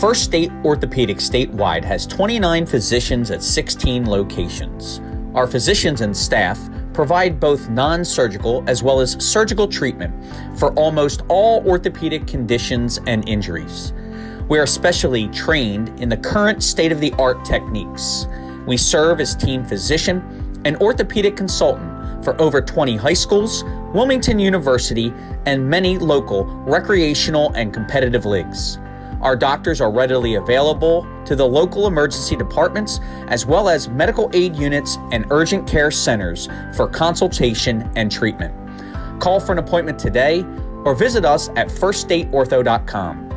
First State Orthopedic statewide has 29 physicians at 16 locations. Our physicians and staff provide both non-surgical as well as surgical treatment for almost all orthopedic conditions and injuries. We are specially trained in the current state-of-the-art techniques. We serve as team physician and orthopedic consultant for over 20 high schools, Wilmington University, and many local recreational and competitive leagues. Our doctors are readily available to the local emergency departments as well as medical aid units and urgent care centers for consultation and treatment. Call for an appointment today or visit us at firststateortho.com.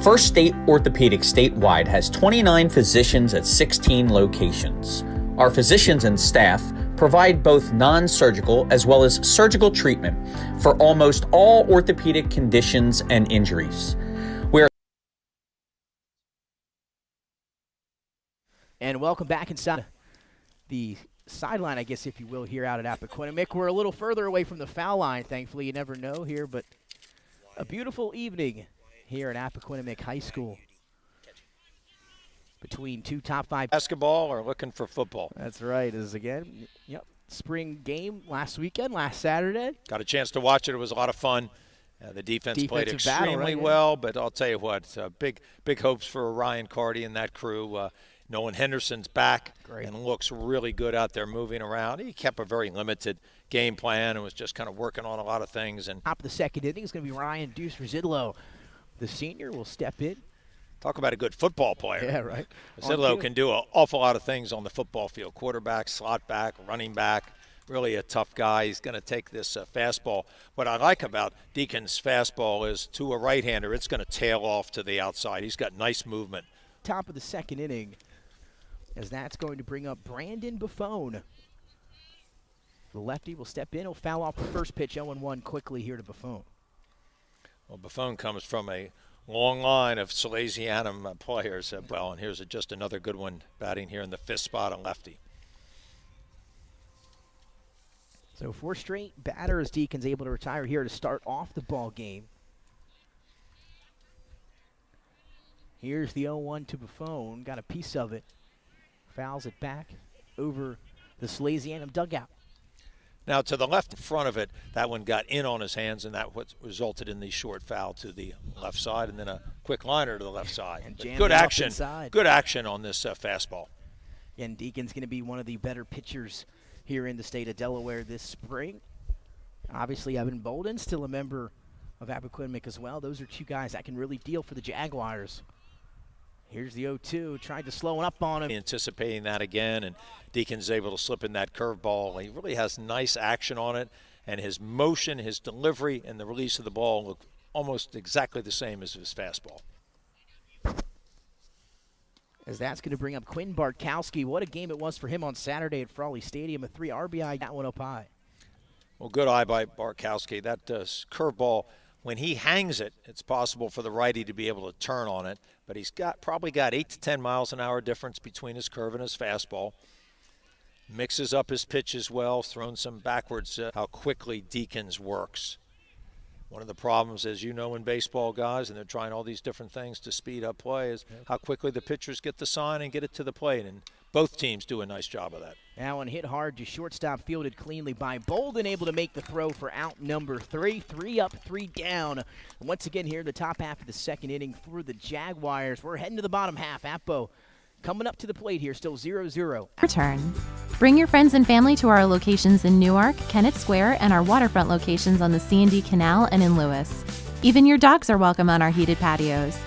First State Orthopedic statewide has 29 physicians at 16 locations. Our physicians and staff provide both non-surgical as well as surgical treatment for almost all orthopedic conditions and injuries. And welcome back inside the sideline, I guess, if you will, here out at Appoquinimink. We're a little further away from the foul line, thankfully. You never know here, but a beautiful evening here at Appoquinimink High School. Between two top five basketball or looking for football. That's right. Is again, spring game last weekend, last Saturday. Got a chance to watch it. It was a lot of fun. The defense played extremely well, but I'll tell you what, big hopes for Ryan Carty and that crew. Nolan Henderson's back and looks really good out there moving around. He kept a very limited game plan and was just kind of working on a lot of things. And top of the second inning is going to be Ryan Deuce Residlo. The senior will step in. Talk about a good football player. Yeah, right. Residlo can do an awful lot of things on the football field. Quarterback, slot back, running back. Really a tough guy. He's going to take this fastball. What I like about Deacon's fastball is to a right-hander, it's going to tail off to the outside. He's got nice movement. Top of the second inning, as that's going to bring up Brandon Buffone. The lefty will step in. He'll foul off the first pitch, 0-1 quickly here to Buffone. Well, Buffone comes from a long line of Salesianum players. And here's just another good one batting here in the fifth spot on lefty. So 4 straight batters Deacon's able to retire here to start off the ball game. Here's the 0-1 to Buffone. Got a piece of it. Fouls it back over the Salesianum dugout. Now to the left in front of it, that one got in on his hands, and that what resulted in the short foul to the left side, and then a quick liner to the left side. Good action on this fastball. And Deacon's going to be one of the better pitchers here in the state of Delaware this spring. Obviously, Evan Bolden, still a member of Appoquinimink as well. Those are two guys that can really deal for the Jaguars. Here's the 0-2, tried to slow up on him. Anticipating that again, and Deacon's able to slip in that curveball. He really has nice action on it, and his motion, his delivery, and the release of the ball look almost exactly the same as his fastball. As that's going to bring up Quinn Bartkowski. What a game it was for him on Saturday at Frawley Stadium. A 3 RBI, that one up high. Well, good eye by Bartkowski. That curveball, when he hangs it, it's possible for the righty to be able to turn on it, but he's probably got 8 to 10 miles an hour difference between his curve and his fastball. Mixes up his pitch as well, thrown some backwards. How quickly Deacons works. One of the problems, as you know, in baseball, guys, and they're trying all these different things to speed up play, is how quickly the pitchers get the sign and get it to the plate, and both teams do a nice job of that. That one hit hard to shortstop, fielded cleanly by Bolden, able to make the throw for out number 3. 3 up, 3 down. And once again here in the top half of the second inning for the Jaguars. We're heading to the bottom half. Appo coming up to the plate here, still 0-0. Return. Bring your friends and family to our locations in Newark, Kennett Square, and our waterfront locations on the C&D Canal and in Lewis. Even your dogs are welcome on our heated patios.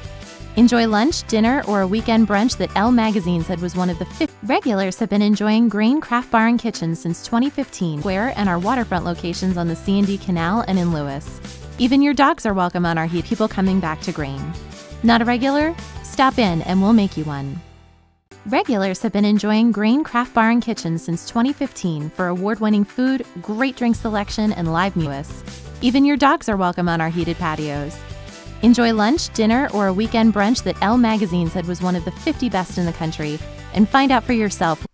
Enjoy lunch, dinner, or a weekend brunch that Elle Magazine said was one of the 50. Regulars have been enjoying Grain Craft Bar and Kitchen since 2015. Square and our waterfront locations on the C&D Canal and in Lewis. Even your dogs are welcome on our heat. People coming back to Grain. Not a regular? Stop in and we'll make you one. Regulars have been enjoying Grain Craft Bar and Kitchen since 2015 for award-winning food, great drink selection, and live music. Even your dogs are welcome on our heated patios. Enjoy lunch, dinner, or a weekend brunch that Elle Magazine said was one of the 50 best in the country, and find out for yourself.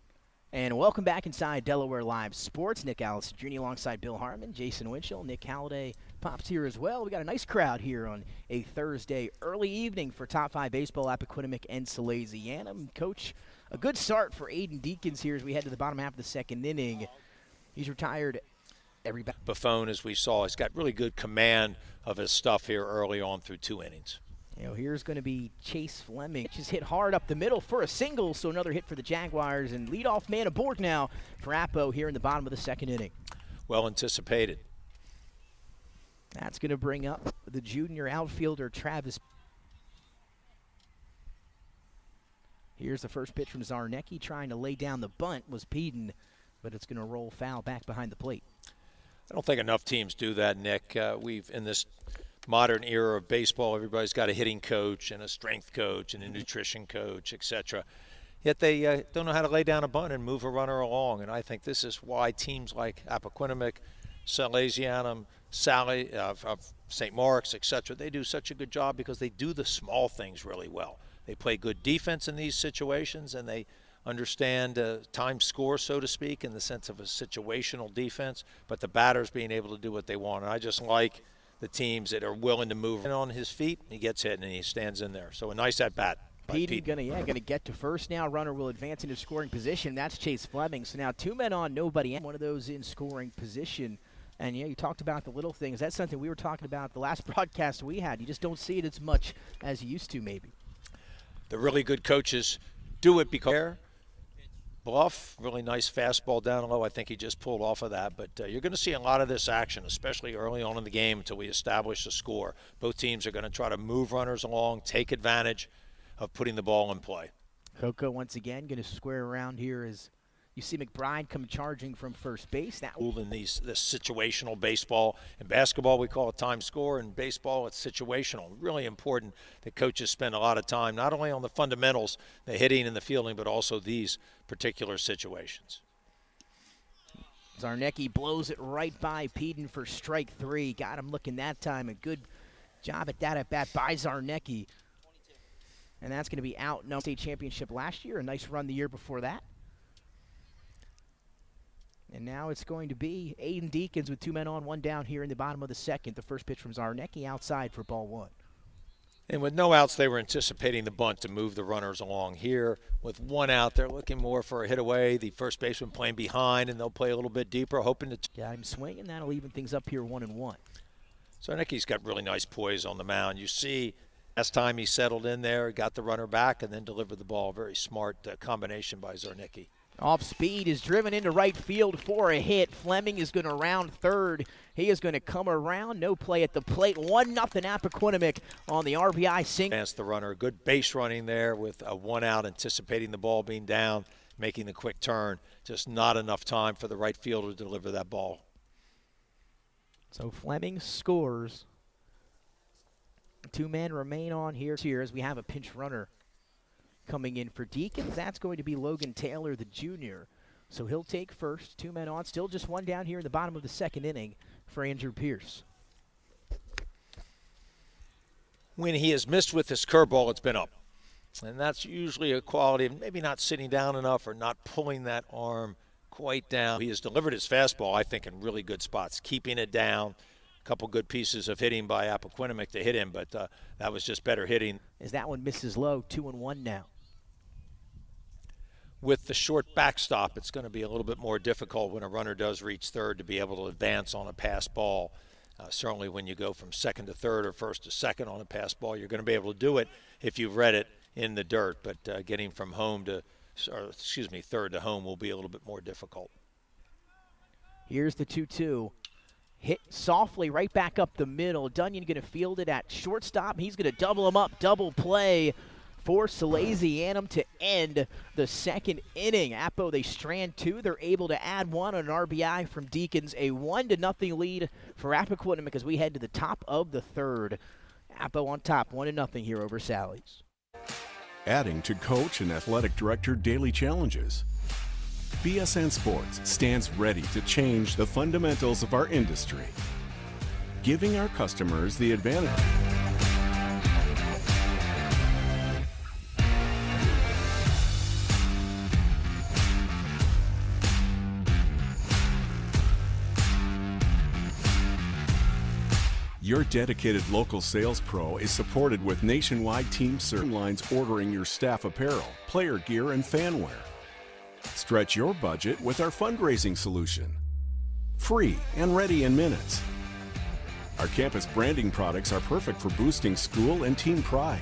And welcome back inside Delaware Live Sports. Nick Allison Jr. alongside Bill Harmon, Jason Winchell, Nick Halliday pops here as well. We got a nice crowd here on a Thursday early evening for Top 5 Baseball, Appoquinimink and Salesianum. Coach, a good start for Aiden Deacons here as we head to the bottom half of the second inning. He's retired. Buffon, as we saw, has got really good command of his stuff here early on through 2 innings. You know, here's going to be Chase Fleming. Just hit hard up the middle for a single, so another hit for the Jaguars. And leadoff man aboard now for Appo here in the bottom of the second inning. Well anticipated. That's going to bring up the junior outfielder, Travis. Here's the first pitch from Zarnecki, trying to lay down the bunt was Peden, but it's going to roll foul back behind the plate. I don't think enough teams do that, Nick. We've, in this modern era of baseball, everybody's got a hitting coach and a strength coach and a nutrition coach, etc. Yet they don't know how to lay down a bunt and move a runner along. And I think this is why teams like Appoquinimink, Salesianum, St. Mark's, etc., they do such a good job because they do the small things really well. They play good defense in these situations, and they understand time score, so to speak, in the sense of a situational defense, but the batter's being able to do what they want. And I just like the teams that are willing to move on his feet. He gets hit and he stands in there. So a nice at-bat. Peden gonna get to first now. Runner will advance into scoring position. That's Chase Fleming. So now 2 men on, nobody in. One of those in scoring position. And yeah, you talked about the little things. That's something we were talking about the last broadcast we had. You just don't see it as much as you used to, maybe. The really good coaches do it because bluff, really nice fastball down low. I think he just pulled off of that. But you're going to see a lot of this action, especially early on in the game until we establish the score. Both teams are going to try to move runners along, take advantage of putting the ball in play. Coco once again going to square around here as you see McBride come charging from first base. That in this situational baseball. In basketball, we call it time score. In baseball, it's situational. Really important that coaches spend a lot of time not only on the fundamentals, the hitting and the fielding, but also these particular situations. Zarnecki blows it right by Peden for strike 3. Got him looking that time. A good job at that at-bat by Zarnecki. And that's going to be out. No state championship last year. A nice run the year before that. And now it's going to be Aiden Deacons with 2 men on, 1 down here in the bottom of the second. The first pitch from Zarnecki outside for ball 1. And with no outs, they were anticipating the bunt to move the runners along here. With 1 out, they're looking more for a hit away. The first baseman playing behind, and they'll play a little bit deeper, hoping to got him swinging. That'll even things up here 1-1. Zarnecki's got really nice poise on the mound. You see, last time he settled in there, got the runner back, and then delivered the ball. Very smart combination by Zarnecki. Off speed is driven into right field for a hit. Fleming is going to round third. He is going to come around. No play at the plate. 1-0 Appoquinimink on the RBI single. Advance the runner. Good base running there with a 1 out, anticipating the ball being down, making the quick turn. Just not enough time for the right fielder to deliver that ball. So Fleming scores. 2 men remain on here as we have a pinch runner coming in for Deacons. That's going to be Logan Taylor, the junior. So he'll take first. 2 men on. Still just 1 down here in the bottom of the second inning for Andrew Pierce. When he has missed with his curveball, it's been up. And that's usually a quality of maybe not sitting down enough or not pulling that arm quite down. He has delivered his fastball, I think, in really good spots, keeping it down. A couple good pieces of hitting by Appoquinimink to hit him, but that was just better hitting. As that one misses low, 2-1 now. With the short backstop, it's going to be a little bit more difficult when a runner does reach third to be able to advance on a pass ball. Certainly when you go from second to third or first to second on a pass ball, you're going to be able to do it if you've read it in the dirt. But getting from third to home will be a little bit more difficult. Here's the 2-2. Hit softly right back up the middle. Dunyan going to field it at shortstop. He's going to double him up, double play for Salesianum to end the second inning. Appo, they strand 2. They're able to add 1 on an RBI from Deacons. A 1-0 lead for Appoquinimink as we head to the top of the third. Appo on top, 1-0 here over Sally's. Adding to coach and athletic director daily challenges. BSN Sports stands ready to change the fundamentals of our industry, giving our customers the advantage. Your dedicated local sales pro is supported with nationwide team lines ordering your staff apparel, player gear, and fanware. Stretch your budget with our fundraising solution. Free and ready in minutes. Our campus branding products are perfect for boosting school and team pride.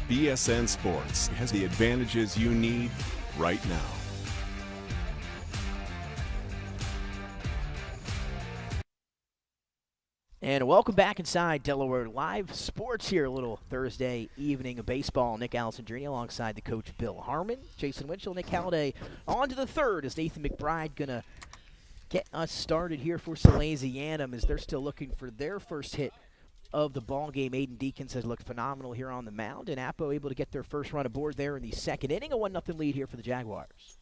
BSN Sports has the advantages you need right now. And welcome back inside Delaware Live Sports here, a little Thursday evening of baseball. Nick Alessandrini alongside the coach Bill Harmon, Jason Winchell, Nick Halliday. On to the third is Nathan McBride going to get us started here for Salesianum as they're still looking for their first hit of the ball game. Aiden Deacons has looked phenomenal here on the mound, and Appo able to get their first run aboard there in the second inning. A 1-0 lead here for the Jaguars.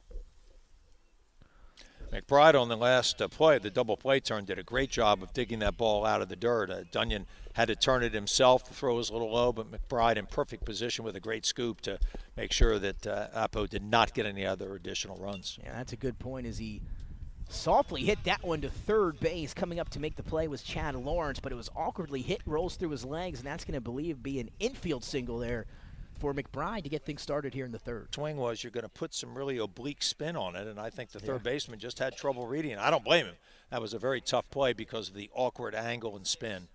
McBride on the last play, the double play turn, did a great job of digging that ball out of the dirt. Dunyan had to turn it himself, the throw was a little low, but McBride in perfect position with a great scoop to make sure that Appo did not get any other additional runs. Yeah, that's a good point as he softly hit that one to third base. Coming up to make the play was Chad Lawrence, but it was awkwardly hit, rolls through his legs, and that's going to be an infield single there for McBride to get things started here in the third. Swing was you're going to put some really oblique spin on it, and I think the third baseman just had trouble reading it. I don't blame him. That was a very tough play because of the awkward angle and spin.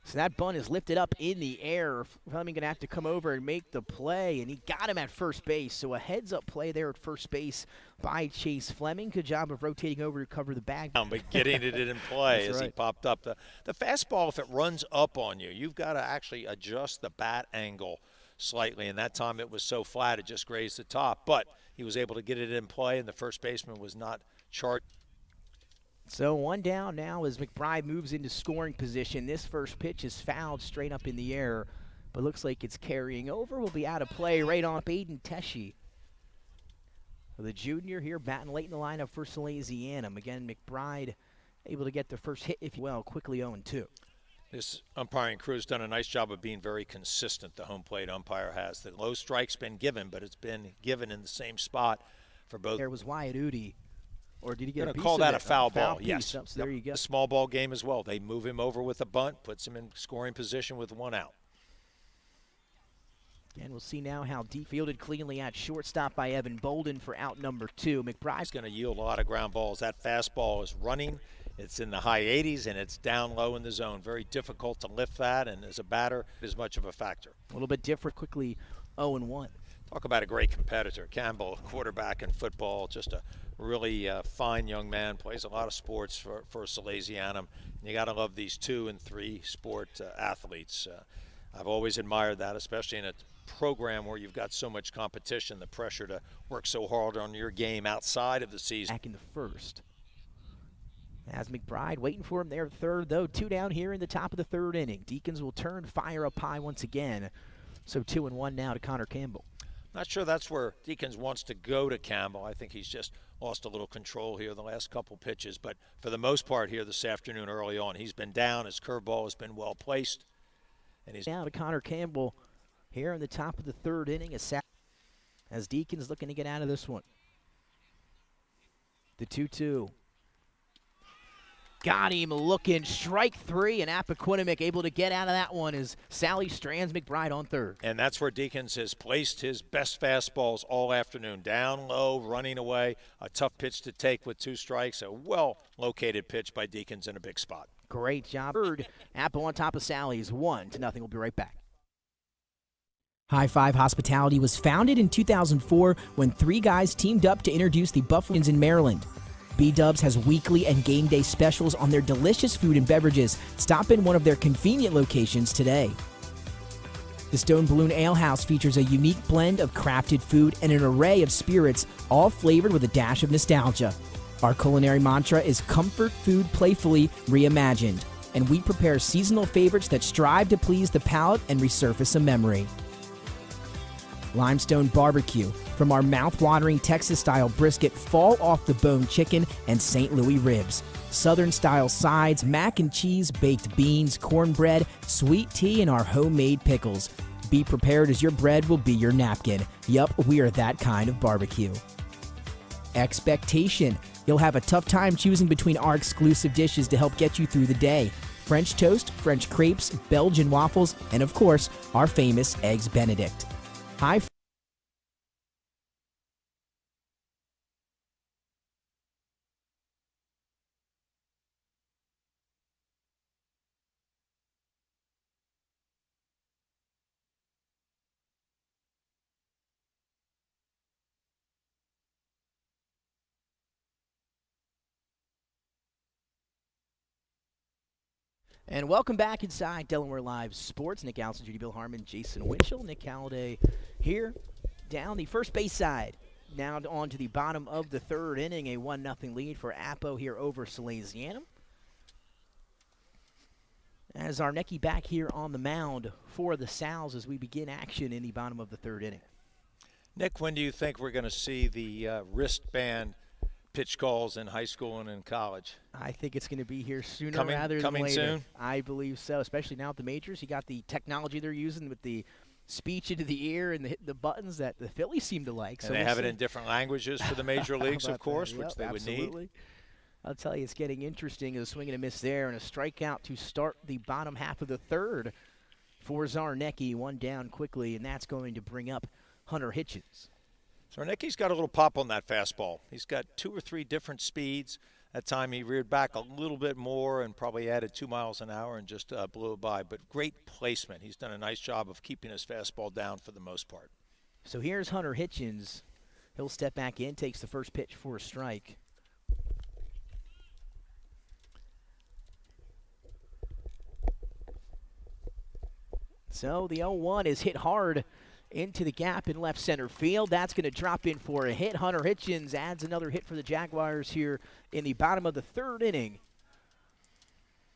So that bunt is lifted up in the air. Fleming going to have to come over and make the play, and he got him at first base. So a heads-up play there at first base by Chase Fleming. Good job of rotating over to cover the bag. But getting it in play as he popped up. The fastball, if it runs up on you, you've got to actually adjust the bat angle slightly, and that time it was so flat it just grazed the top. But he was able to get it in play, and the first baseman was not charged. So one down now as McBride moves into scoring position. This first pitch is fouled straight up in the air, but looks like it's carrying over. Will be out of play right on Aiden Teshi. The junior here batting late in the lineup for Salesianum. Again, McBride able to get the first hit, if you will, quickly 0-2. This umpiring crew has done a nice job of being very consistent, the home plate umpire has. The low strike's been given, but it's been given in the same spot for both. There was Wyatt Udi. Or did he get You're a going to piece call of that it? a foul ball, Piece. yes. So there you go. A small ball game as well. They move him over with a bunt, puts him in scoring position with one out. And we'll see now how deep fielded cleanly at shortstop by Evan Bolden for out number 2. McBride's going to yield a lot of ground balls. That fastball is running. It's in the high 80s, and it's down low in the zone. Very difficult to lift that, and as a batter, it is much of a factor. A little bit different, quickly 0-1. Talk about a great competitor. Campbell, quarterback in football, just a really fine young man, plays a lot of sports for Salesianum. And you got to love these 2- and 3-sport athletes. I've always admired that, especially in a program where you've got so much competition, the pressure to work so hard on your game outside of the season. Back in the first. As McBride waiting for him there third, though. 2 down here in the top of the third inning. Deacons will turn fire up high once again. So 2-1 now to Connor Campbell. Not sure that's where Deacons wants to go to Campbell. I think he's just lost a little control here the last couple pitches. But for the most part here this afternoon early on, he's been down. His curveball has been well placed. And he's now to Connor Campbell here in the top of the third inning as Deacons looking to get out of this one. The 2-2. Got him looking. Strike 3, and Appoquinimink able to get out of that one as Sally strands McBride on third. And that's where Deacons has placed his best fastballs all afternoon. Down low, running away. A tough pitch to take with 2 strikes. A well-located pitch by Deacons in a big spot. Great job. Third, Appo on top of Sally's 1-0. We'll be right back. High Five Hospitality was founded in 2004 when 3 guys teamed up to introduce the Buffaloes in Maryland. B-Dubs has weekly and game day specials on their delicious food and beverages. Stop in one of their convenient locations today. The Stone Balloon Ale House features a unique blend of crafted food and an array of spirits, all flavored with a dash of nostalgia. Our culinary mantra is comfort food playfully reimagined, and we prepare seasonal favorites that strive to please the palate and resurface a memory. Limestone Barbecue, from our mouth-watering Texas-style brisket, fall-off-the-bone chicken, and St. Louis ribs. Southern-style sides, mac and cheese, baked beans, cornbread, sweet tea, and our homemade pickles. Be prepared as your bread will be your napkin. Yup, we are that kind of barbecue. expectation. You'll have a tough time choosing between our exclusive dishes to help get you through the day. French toast, French crepes, Belgian waffles, and of course, our famous Eggs Benedict. Hi. And welcome back inside Delaware Live Sports. Nick Allison, Judy Bill Harmon, Jason Winchell, Nick Halliday here down the first base side. Now on to the bottom of the third inning, a 1-0 lead for Appo here over Salesianum. As Zarnecki back here on the mound for the Sals as we begin action in the bottom of the third inning. Nick, when do you think we're going to see the wristband pitch calls in high school and in college? I think it's going to be here sooner rather than coming later. Soon? I believe so, especially now at the majors. You got the technology they're using with the speech into the ear and the buttons that the Phillies seem to like. And they have it in different languages for the major leagues, of course, that? Yep, which they absolutely. would need. I'll tell you, it's getting interesting. A swing and a miss there and a strikeout to start the bottom half of the third for Zarnecki. One down quickly, and that's going to bring up Hunter Hitchens. Zarnecki's got a little pop on that fastball. He's got 2 or 3 different speeds. That time he reared back a little bit more and probably added 2 miles an hour and just blew it by. But great placement. He's done a nice job of keeping his fastball down for the most part. So here's Hunter Hitchens. He'll step back in, takes the first pitch for a strike. So the 0-1 is hit hard into the gap in left center field. That's going to drop in for a hit. Hunter Hitchens adds another hit for the Jaguars here in the bottom of the third inning.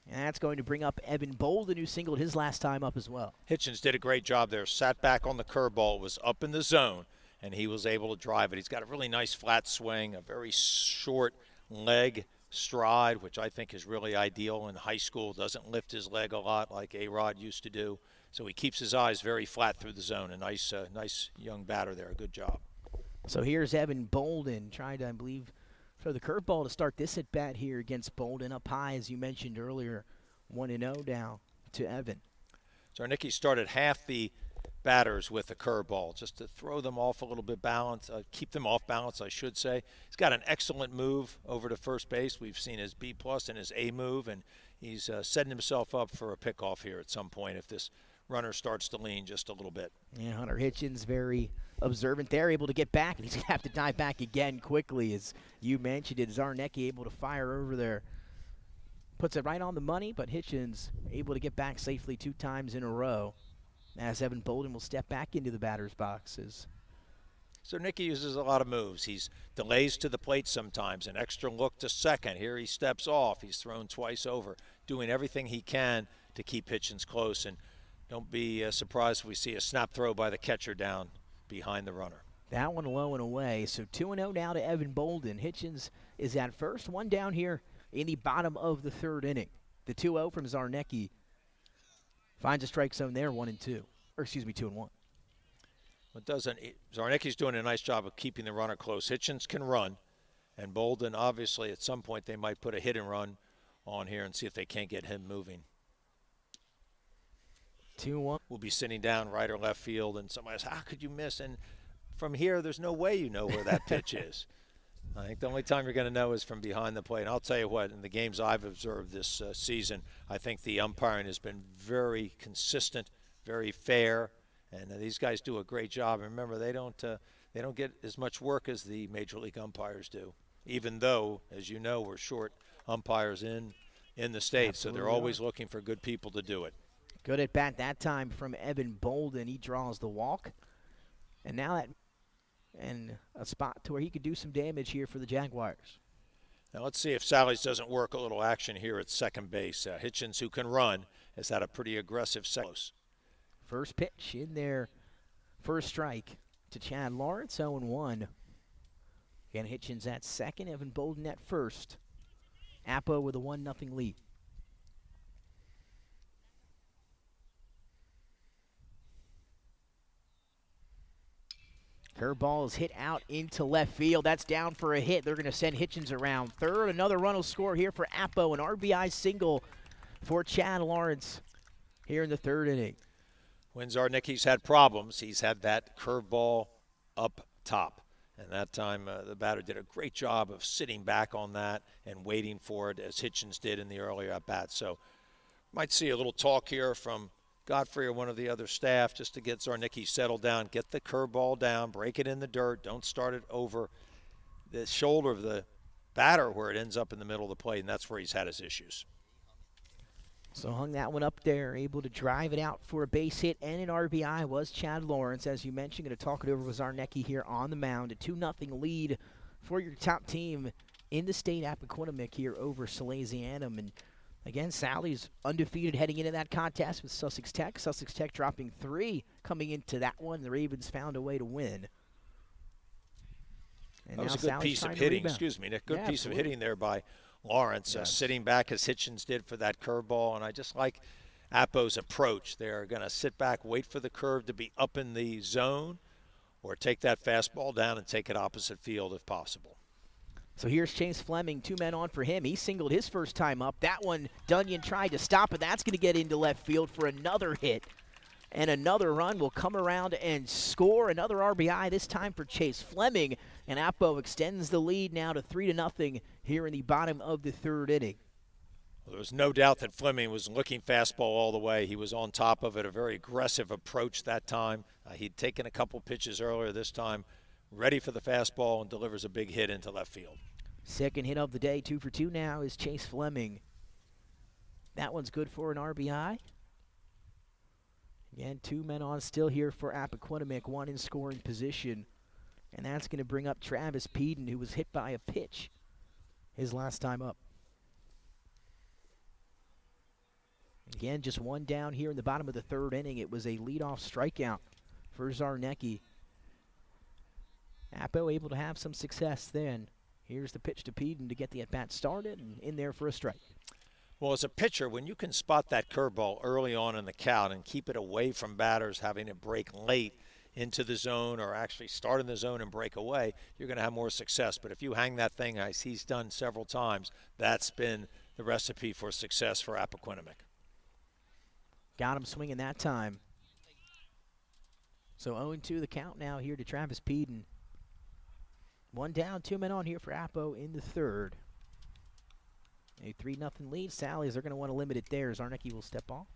And that's going to bring up Evan Bolden, who singled his last time up as well. Hitchens did a great job there. Sat back on the curveball. It was up in the zone, and he was able to drive it. He's got a really nice flat swing, a very short leg stride, which I think is really ideal in high school. Doesn't lift his leg a lot like A-Rod used to do. So he keeps his eyes very flat through the zone. A nice young batter there. Good job. So here's Evan Bolden trying to, I believe, throw the curveball to start this at-bat here against Bolden. Up high, as you mentioned earlier, 1-0 down to Evan. Zarnecki started half the batters with a curveball just to throw them off a little bit balance, keep them off balance, I should say. He's got an excellent move over to first base. We've seen his B+ and his A move, and he's setting himself up for a pickoff here at some point if this runner starts to lean just a little bit. Yeah, Hunter Hitchens very observant there, able to get back, and he's going to have to dive back again quickly. As you mentioned it, Zarnecki able to fire over there. Puts it right on the money, but Hitchens able to get back safely 2 times in a row as Evan Bolden will step back into the batter's boxes. Zarnecki uses a lot of moves. He's delays to the plate sometimes, an extra look to second. Here he steps off. He's thrown twice over, doing everything he can to keep Hitchens close. And don't be surprised if we see a snap throw by the catcher down behind the runner. That one low and away. So 2-0 now to Evan Bolden. Hitchens is at first. One down here in the bottom of the third inning. The 2-0 from Zarnecki finds a strike zone there, 1-2. Or excuse me, 2-1. Zarnecki's doing a nice job of keeping the runner close. Hitchens can run, and Bolden, obviously, at some point they might put a hit and run on here and see if they can't get him moving. 2-1. We'll be sitting down right or left field, and somebody says, how could you miss? And from here, there's no way you know where that pitch is. I think the only time you're going to know is from behind the plate. And I'll tell you what, in the games I've observed this season, I think the umpiring has been very consistent, very fair, and these guys do a great job. And remember, they don't get as much work as the major league umpires do, even though, as you know, we're short umpires in the state, so they're always looking for good people to do it. Good at bat that time from Evan Bolden. He draws the walk. And now that and a spot to where he could do some damage here for the Jaguars. Now let's see if Sally's doesn't work a little action here at second base. Hitchens, who can run, has had a pretty aggressive second. First pitch in there, first strike to Chad Lawrence, 0-1. Again, Hitchens at second, Evan Bolden at first. Appo with a 1-0 lead. Curveball is hit out into left field. That's down for a hit. They're going to send Hitchens around third. Another run will score here for Appo. An RBI single for Chad Lawrence here in the third inning. When Zarnicki's had problems, he's had that curveball up top. And that time, the batter did a great job of sitting back on that and waiting for it, as Hitchens did in the earlier at-bat. So might see a little talk here from Godfrey or one of the other staff just to get Zarnicki settled down, get the curveball down, break it in the dirt, don't start it over the shoulder of the batter where it ends up in the middle of the plate, and that's where he's had his issues. So hung that one up there, able to drive it out for a base hit and an RBI was Chad Lawrence. As you mentioned, going to talk it over with Zarnicki here on the mound. A 2-0 lead for your top team in the state, Appoquinimink, here over Salesianum. And again, Sally's undefeated heading into that contest with Sussex Tech. Sussex Tech dropping 3 coming into that one. The Ravens found a way to win. And that was a good Sally's piece of hitting. Excuse me, Nick. Good piece of hitting there by Lawrence, sitting back as Hitchens did for that curveball. And I just like Appo's approach. They're going to sit back, wait for the curve to be up in the zone, or take that fastball down and take it opposite field if possible. So here's Chase Fleming, 2 men on for him. He singled his first time up. That one, Dunyan tried to stop it. That's going to get into left field for another hit. And another run will come around and score another RBI, this time for Chase Fleming. And Appo extends the lead now to 3-0 here in the bottom of the third inning. Well, there was no doubt that Fleming was looking fastball all the way. He was on top of it, a very aggressive approach that time. He'd taken a couple pitches earlier this time, ready for the fastball, and delivers a big hit into left field. Second hit of the day, 2 for 2 now, is Chase Fleming. That one's good for an RBI. Again, 2 men on still here for Appoquinimink, 1 in scoring position. And that's going to bring up Travis Peden, who was hit by a pitch his last time up. Again, just 1 down here in the bottom of the third inning. It was a leadoff strikeout for Zarnicki. Appo able to have some success then. Here's the pitch to Peden to get the at-bat started and in there for a strike. Well, as a pitcher, when you can spot that curveball early on in the count and keep it away from batters having it break late into the zone or actually start in the zone and break away, you're going to have more success. But if you hang that thing, as he's done several times, that's been the recipe for success for Appoquinimink. Got him swinging that time. So 0-2 the count now here to Travis Peden. 1 down, 2 men on here for Appo in the third. A 3-0 lead. Sallies are going to want to limit it there as Zarnicki will step off.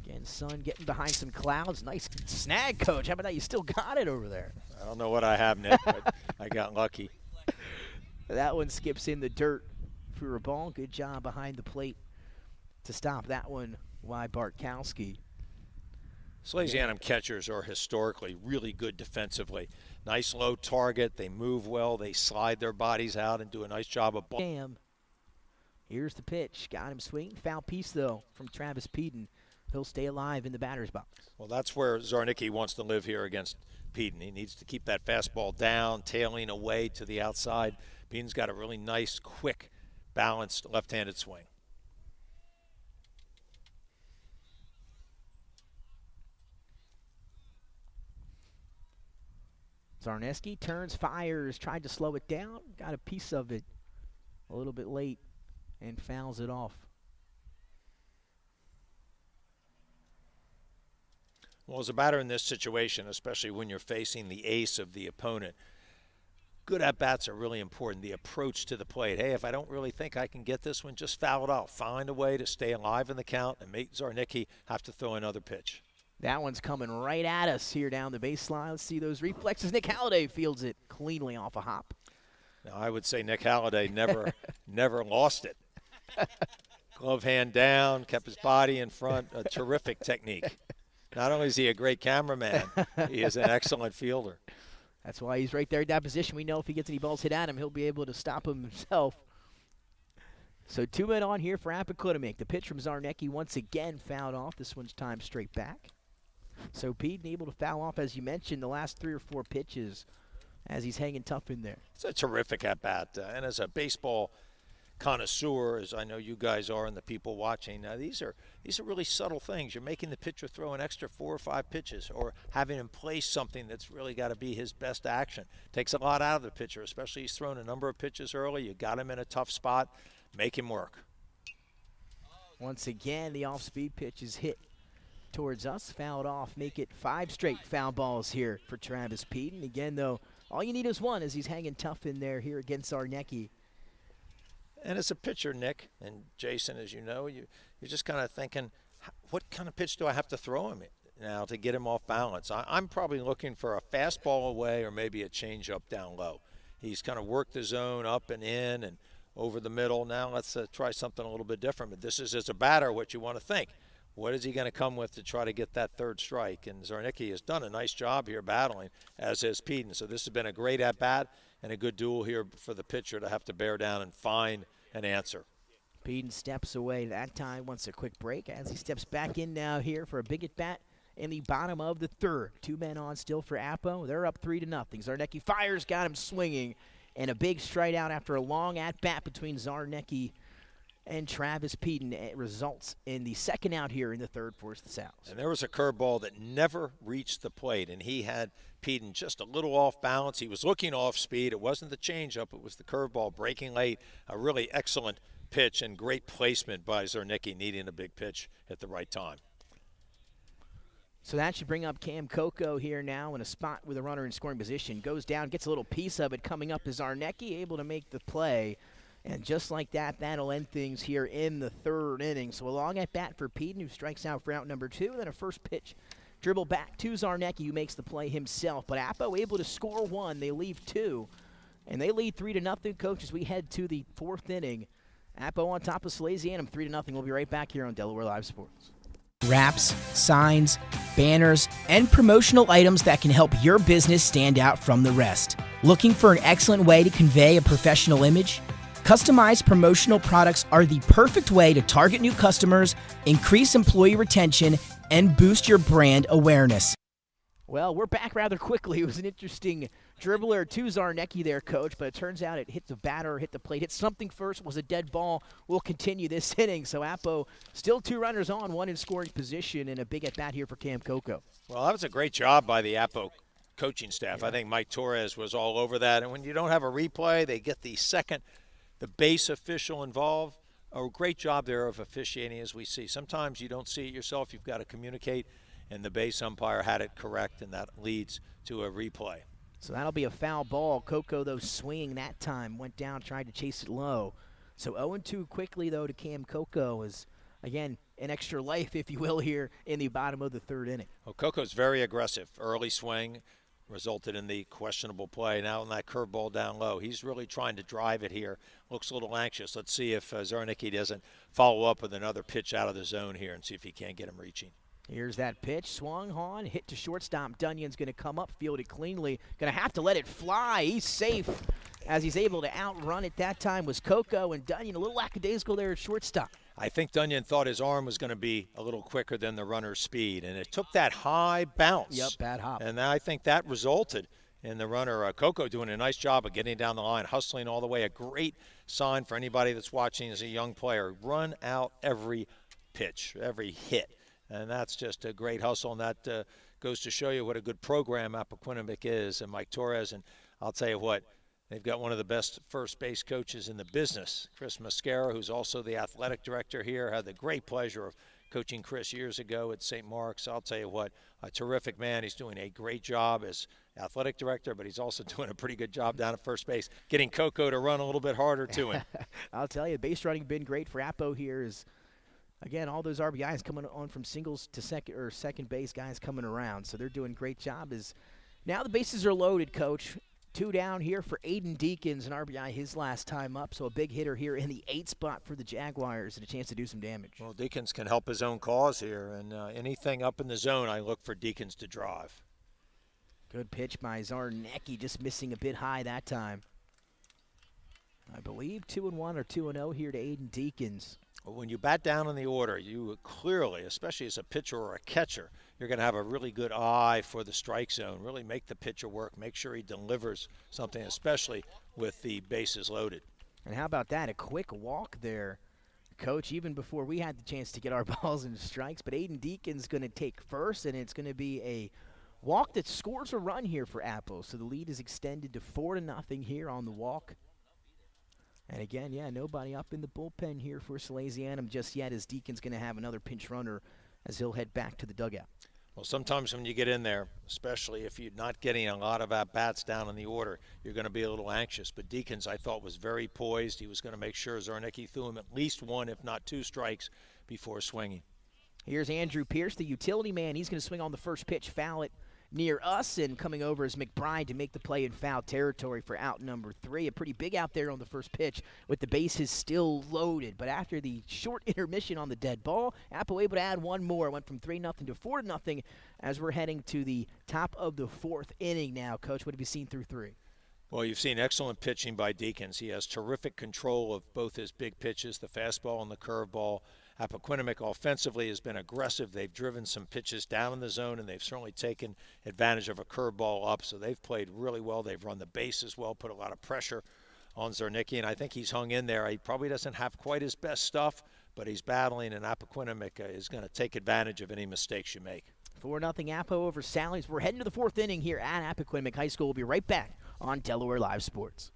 Again, sun getting behind some clouds. Nice snag, Coach. How about that? You still got it over there. I don't know what I have, Nick, but I got lucky. That one skips in the dirt for a ball. Good job behind the plate to stop that one by Bartkowski. Salesianum catchers are historically really good defensively. Nice low target. They move well. They slide their bodies out and do a nice job of ball. Here's the pitch. Got him swinging. Foul piece, though, from Travis Peden. He'll stay alive in the batter's box. Well, that's where Zarnicki wants to live here against Peden. He needs to keep that fastball down, tailing away to the outside. Peden's got a really nice, quick, balanced left-handed swing. Zarnicki turns, fires, tried to slow it down, got a piece of it a little bit late and fouls it off. Well, as a batter in this situation, especially when you're facing the ace of the opponent, good at-bats are really important. The approach to the plate. Hey, if I don't really think I can get this one, just foul it out. Find a way to stay alive in the count and make Zarnicki have to throw another pitch. That one's coming right at us here down the baseline. Let's see those reflexes. Nick Halliday fields it cleanly off a hop. Now, I would say Nick Halliday never lost it. Glove hand down, kept his body in front. A terrific technique. Not only is he a great cameraman, he is an excellent fielder. That's why he's right there in that position. We know if he gets any balls hit at him, he'll be able to stop him himself. So 2 men on here for Appoquinimink. The pitch from Zarnicki once again fouled off. This one's timed straight back. So Peden able to foul off, as you mentioned, the last 3 or 4 pitches as he's hanging tough in there. It's a terrific at-bat. And as a baseball connoisseur, as I know you guys are and the people watching. Now, these are really subtle things. You're making the pitcher throw an extra 4 or 5 pitches, or having him place something that's really got to be his best action. Takes a lot out of the pitcher, especially he's thrown a number of pitches early. You got him in a tough spot. Make him work. Once again, the off-speed pitch is hit towards us, fouled off, make it 5 straight foul balls here for Travis Peden. Again, though, all you need is one as he's hanging tough in there here against Zarnecki. And as a pitcher, Nick and Jason, as you know, you're just kind of thinking, what kind of pitch do I have to throw him now to get him off balance? I'm probably looking for a fastball away or maybe a changeup down low. He's kind of worked the zone up and in and over the middle. Now let's try something a little bit different. But this is, as a batter, what you want to think. What is he going to come with to try to get that third strike? And Zarnecki has done a nice job here battling, as has Peden. So this has been a great at-bat and a good duel here for the pitcher to have to bear down and find an answer. Peden steps away that time, wants a quick break as he steps back in now here for a big at-bat in the bottom of the third. 2 men on still for Appo. They're up 3-0. Zarnecki fires, got him swinging, and a big strikeout after a long at-bat between Zarnecki and Travis Peden. It results in the second out here in the third for the Sows. And there was a curveball that never reached the plate, and he had Peden just a little off balance. He was looking off speed. It wasn't the changeup. It was the curveball breaking late. A really excellent pitch and great placement by Zarnecki, needing a big pitch at the right time. So that should bring up Cam Coco here now in a spot with a runner in scoring position. Goes down, gets a little piece of it coming up as Zarnecki able to make the play. And just like that, that'll end things here in the third inning. So a long at-bat for Peden, who strikes out for out number 2. And then a first pitch dribble back to Zarnecki, who makes the play himself. But Appo able to score 1. They leave 2. And they lead 3-0, Coach, as we head to the fourth inning. Appo on top of Salesianum, 3-0. We'll be right back here on Delaware Live Sports. Wraps, signs, banners, and promotional items that can help your business stand out from the rest. Looking for an excellent way to convey a professional image? Customized promotional products are the perfect way to target new customers, increase employee retention, and boost your brand awareness. Well, we're back rather quickly. It was an interesting dribbler to Zarnecki there, Coach, but it turns out it hit the batter, hit the plate, hit something first, was a dead ball. We'll continue this inning. So Appo still 2 runners on, 1 in scoring position, and a big at-bat here for Cam Coco. Well, that was a great job by the Appo coaching staff. Yeah. I think Mike Torres was all over that. And when you don't have a replay, they get the base official involved. A great job there of officiating, as we see. Sometimes you don't see it yourself. You've got to communicate, and the base umpire had it correct, and that leads to a replay. So that'll be a foul ball. Coco, though, swinging that time. Went down, tried to chase it low. So 0-2 quickly, though, to Cam Coco is, again, an extra life, if you will, here in the bottom of the third inning. Well, Coco's very aggressive. Early swing resulted in the questionable play. Now in that curveball down low, he's really trying to drive it here. Looks a little anxious. Let's see if Zarnecki doesn't follow up with another pitch out of the zone here and see if he can't get him reaching. Here's that pitch, swung on, hit to shortstop. Dunyon's going to come up, fielded cleanly. Going to have to let it fly. He's safe as he's able to outrun it. That time was Coco, and Dunyon a little lackadaisical there at shortstop. I think Dunyon thought his arm was going to be a little quicker than the runner's speed, and it took that high bounce. Yep, bad hop. And I think that resulted in the runner, Coco, doing a nice job of getting down the line, hustling all the way. A great sign for anybody that's watching as a young player. Run out every pitch, every hit. And that's just a great hustle, and that goes to show you what a good program Appoquinimink is, and Mike Torres. And I'll tell you what, they've got one of the best first base coaches in the business, Chris Mascara, who's also the athletic director here. Had the great pleasure of coaching Chris years ago at St. Mark's. I'll tell you what, a terrific man. He's doing a great job as athletic director, but he's also doing a pretty good job down at first base, getting Coco to run a little bit harder to him. I'll tell you, base running been great for Appo here. Is again, all those RBIs coming on from singles to second base, guys coming around. So they're doing a great job. As now the bases are loaded, Coach. 2 down here for Aiden Deacons, an RBI his last time up. So a big hitter here in the 8th spot for the Jaguars and a chance to do some damage. Well, Deacons can help his own cause here. And anything up in the zone, I look for Deacons to drive. Good pitch by Zarnecki, just missing a bit high that time. I believe 2-1 or 2-0 here to Aiden Deacons. When you bat down in the order, you clearly, especially as a pitcher or a catcher, you're going to have a really good eye for the strike zone. Really make the pitcher work. Make sure he delivers something, especially with the bases loaded. And how about that? A quick walk there, Coach, even before we had the chance to get our balls and strikes. But Aiden Deacon's going to take first, and it's going to be a walk that scores a run here for Appo. So the lead is extended to 4-0 here on the walk. And again, yeah, nobody up in the bullpen here for Salesianum just yet, as Deacon's going to have another pinch runner as he'll head back to the dugout. Well, sometimes when you get in there, especially if you're not getting a lot of at-bats down in the order, you're going to be a little anxious. But Deacons, I thought, was very poised. He was going to make sure Zarnicki threw him at least 1, if not 2 strikes before swinging. Here's Andrew Pierce, the utility man. He's going to swing on the first pitch, foul it near us, and coming over is McBride to make the play in foul territory for out number 3. A pretty big out there on the first pitch with the bases still loaded. But after the short intermission on the dead ball, Appo able to add one more. Went from 3-0 to 4-0 as we're heading to the top of the 4th inning now. Coach, what have you seen through 3? Well, you've seen excellent pitching by Deacons. He has terrific control of both his big pitches, the fastball and the curveball. Appoquinimink offensively has been aggressive. They've driven some pitches down in the zone, and they've certainly taken advantage of a curveball up. So they've played really well. They've run the bases well, put a lot of pressure on Zarnicki, and I think he's hung in there. He probably doesn't have quite his best stuff, but he's battling, and Appoquinimink is going to take advantage of any mistakes you make. 4-0 Appo over Sally's. We're heading to the 4th inning here at Appoquinimink High School. We'll be right back on Delaware Live Sports.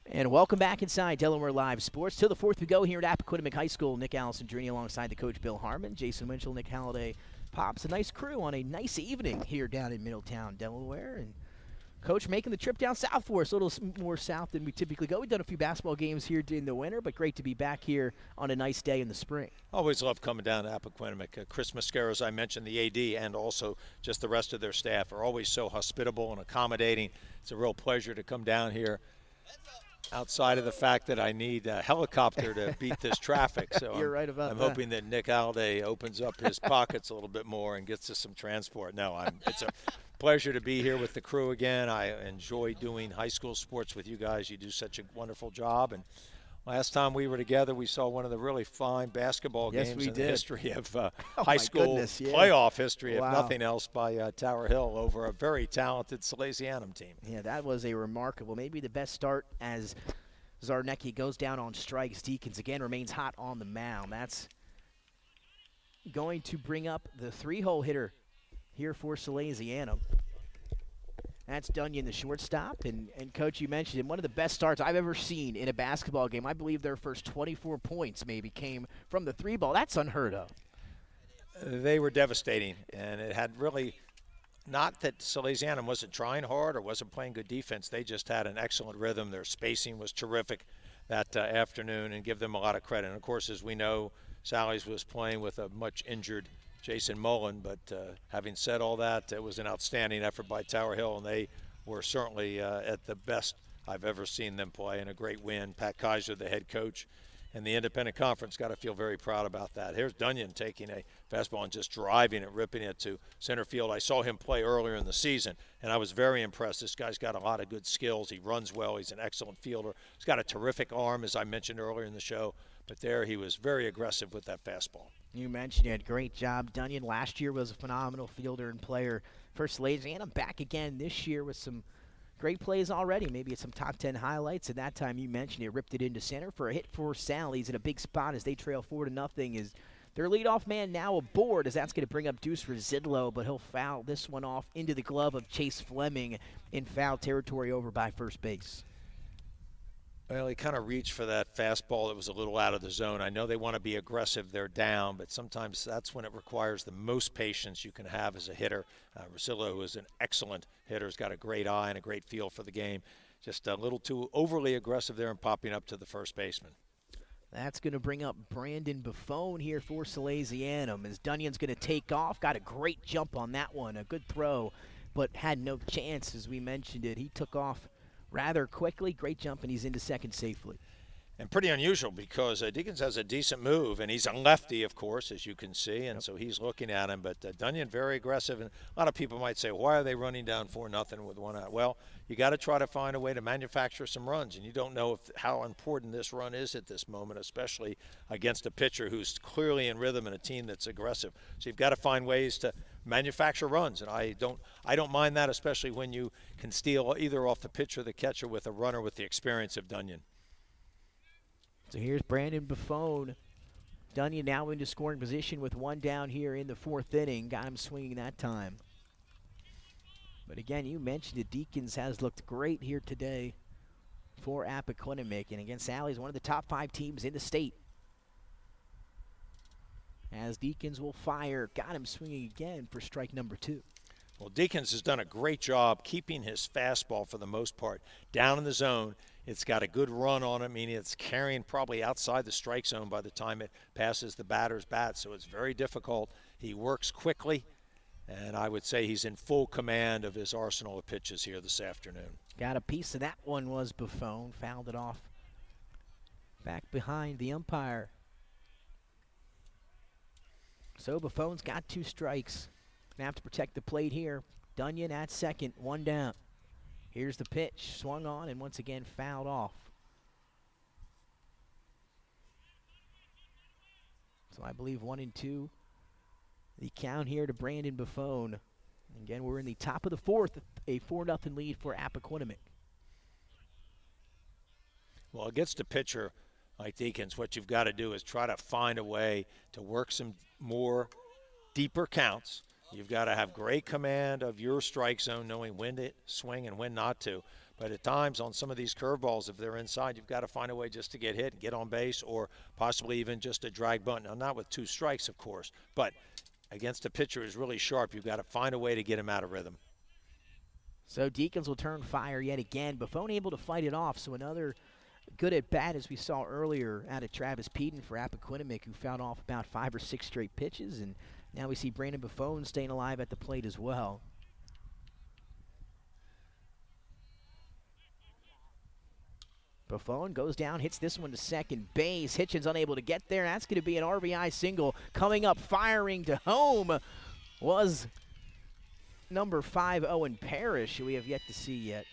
And welcome back inside Delaware Live Sports. To the 4th we go here at Appoquinimink High School. Nick Allison-Drini alongside the coach Bill Harmon. Jason Winchell, Nick Halliday, Pops. A nice crew on a nice evening here down in Middletown, Delaware. And Coach making the trip down south for us, a little more south than we typically go. We've done a few basketball games here in the winter, but great to be back here on a nice day in the spring. Always love coming down to Appoquinimink. Chris Mascaro, as I mentioned, the AD, and also just the rest of their staff are always so hospitable and accommodating. It's a real pleasure to come down here. Outside of the fact that I need a helicopter to beat this traffic. So You're right about I'm that. hoping that Nick Halliday opens up his pockets a little bit more and gets us some transport. No, it's a pleasure to be here with the crew again. I enjoy doing high school sports with you guys. You do such a wonderful job. And last time we were together, we saw one of the really fine basketball games in the history of high school playoff history, wow. if nothing else, by Tower Hill over a very talented Salesianum team. Yeah, that was a remarkable, maybe the best start as Zarnicki goes down on strikes. Deacons again remains hot on the mound. That's going to bring up the 3-hole hitter here for Salesianum. That's Dunyan, the shortstop. And Coach, you mentioned it, one of the best starts I've ever seen in a basketball game. I believe their first 24 points maybe came from the 3-ball. That's unheard of. They were devastating, and it had really not that Salesianum wasn't trying hard or wasn't playing good defense. They just had an excellent rhythm. Their spacing was terrific that afternoon, and give them a lot of credit. And, of course, as we know, Sally's was playing with a much injured Jason Mullen, but having said all that, it was an outstanding effort by Tower Hill, and they were certainly at the best I've ever seen them play, and a great win. Pat Kaiser, the head coach, and the independent conference got to feel very proud about that. Here's Dunyan taking a fastball and just driving it, ripping it to center field. I saw him play earlier in the season, and I was very impressed. This guy's got a lot of good skills. He runs well. He's an excellent fielder. He's got a terrific arm, as I mentioned earlier in the show, but there he was very aggressive with that fastball. You mentioned you had a great job. Dunyan last year was a phenomenal fielder and player for Salesianum. Back again this year with some great plays already. Maybe it's some top 10 highlights. At that time, you mentioned it, ripped it into center for a hit for Sally's in a big spot as they trail 4-0. Is their leadoff man now aboard, as that's going to bring up Deuce Residlo, but he'll foul this one off into the glove of Chase Fleming in foul territory over by first base. Well, he kind of reached for that fastball that was a little out of the zone. I know they want to be aggressive. They're down, but sometimes that's when it requires the most patience you can have as a hitter. Rosillo is an excellent hitter. He's got a great eye and a great feel for the game. Just a little too overly aggressive there and popping up to the first baseman. That's going to bring up Brandon Buffone here for Salesianum as Dunyon's going to take off. Got a great jump on that one. A good throw, but had no chance, as we mentioned it. He took off rather quickly. Great jump, and he's into second safely. And pretty unusual because Deacons has a decent move, and he's a lefty, of course, as you can see, and so he's looking at him. But Dunyon very aggressive, and a lot of people might say, why are they running down 4-0 with one out? Well, you got to try to find a way to manufacture some runs, and you don't know how important this run is at this moment, especially against a pitcher who's clearly in rhythm and a team that's aggressive. So you've got to find ways to manufacture runs, and I don't mind that, especially when you can steal either off the pitcher or the catcher with a runner with the experience of Dunyon. So here's Brandon Buffone. Dunyon now into scoring position with one down here in the fourth inning. Got him swinging that time. But again, you mentioned it. Deacons has looked great here today for Appoquinimink. And again, Sally's one of the top 5 teams in the state. As Deacons will fire. Got him swinging again for strike number 2. Well, Deacons has done a great job keeping his fastball for the most part down in the zone. It's got a good run on it, meaning it's carrying probably outside the strike zone by the time it passes the batter's bat, so it's very difficult. He works quickly, and I would say he's in full command of his arsenal of pitches here this afternoon. Got a piece of that one was Buffone. Fouled it off back behind the umpire. So Buffone's got 2 strikes. Gonna have to protect the plate here. Dunyon at second, 1 down. Here's the pitch, swung on, and once again fouled off. So I believe 1-2. The count here to Brandon Buffone. Again, we're in the top of the fourth, a 4-0 lead for Appoquinimink. Well, against a pitcher like Deacons, what you've got to do is try to find a way to work some more deeper counts. You've got to have great command of your strike zone, knowing when to swing and when not to. But at times on some of these curveballs, if they're inside, you've got to find a way just to get hit and get on base, or possibly even just a drag bunt. Now, not with 2 strikes, of course, but against a pitcher who's really sharp, you've got to find a way to get him out of rhythm. So Deacons will turn fire yet again. Buffone able to fight it off, so another good at bat, as we saw earlier, out of Travis Peden for Appoquinimink, who fouled off about 5 or 6 straight pitches, and now we see Brandon Buffone staying alive at the plate as well. Buffone goes down, hits this one to second base. Hitchens unable to get there. That's going to be an RBI single. Coming up, firing to home was number 5, Owen Parrish, who we have yet to see yet.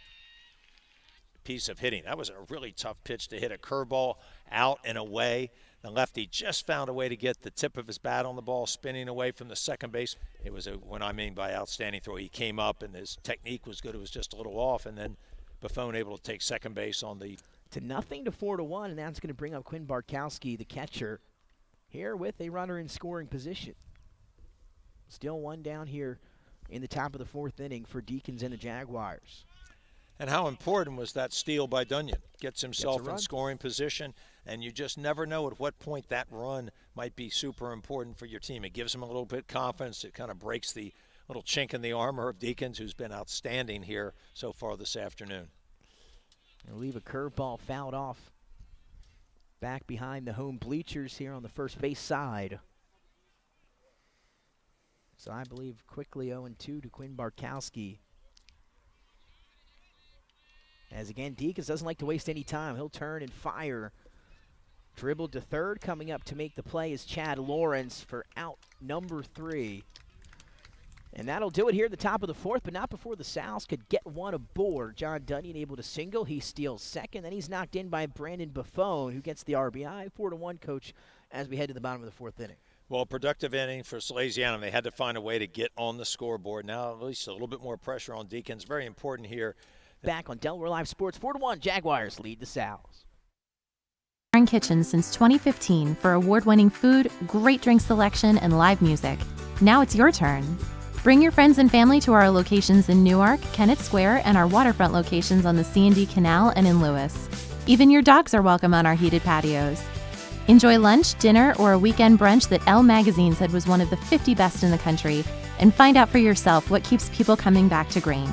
Piece of hitting. That was a really tough pitch to hit a curveball out and away. The lefty just found a way to get the tip of his bat on the ball, spinning away from the second base. It was what I mean by outstanding throw. He came up and his technique was good. It was just a little off, and then Buffone able to take second base on the to 0 to 4-1, and that's going to bring up Quinn Bartkowski, the catcher, here with a runner in scoring position. Still 1 down here in the top of the 4th inning for Deacons and the Jaguars. And how important was that steal by Dunyon? Gets himself in scoring position, and you just never know at what point that run might be super important for your team. It gives him a little bit of confidence. It kind of breaks the little chink in the armor of Deacons, who's been outstanding here so far this afternoon. They'll leave a curveball fouled off back behind the home bleachers here on the first base side. So I believe quickly 0-2 to Quinn Bartkowski. As again, Deacons doesn't like to waste any time. He'll turn and fire. Dribbled to third. Coming up to make the play is Chad Lawrence for out number 3. And that'll do it here at the top of the 4th, but not before the Sows could get one aboard. John Dunyon able to single. He steals second. Then he's knocked in by Brandon Buffone, who gets the RBI. 4-1, Coach, as we head to the bottom of the 4th inning. Well, productive inning for Salesianum. They had to find a way to get on the scoreboard. Now at least a little bit more pressure on Deacons. Very important here. Back on Delaware Live Sports, 4-1, Jaguars lead the Sows. Kitchen since 2015 for award-winning food, great drink selection, and live music. Now it's your turn. Bring your friends and family to our locations in Newark, Kennett Square, and our waterfront locations on the C&D Canal and in Lewis. Even your dogs are welcome on our heated patios. Enjoy lunch, dinner, or a weekend brunch that Elle magazine said was one of the 50 best in the country, and find out for yourself what keeps people coming back to Grain.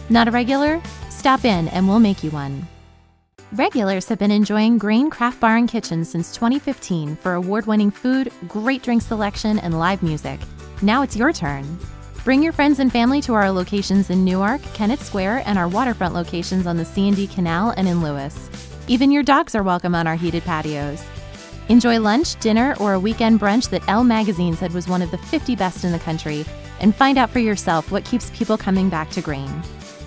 Not a regular? Stop in and we'll make you one. Regulars have been enjoying Grain Craft Bar and Kitchen since 2015 for award-winning food, great drink selection, and live music. Now it's your turn. Bring your friends and family to our locations in Newark, Kennett Square, and our waterfront locations on the C&D Canal and in Lewis. Even your dogs are welcome on our heated patios. Enjoy lunch, dinner, or a weekend brunch that Elle magazine said was one of the 50 best in the country, and find out for yourself what keeps people coming back to Grain.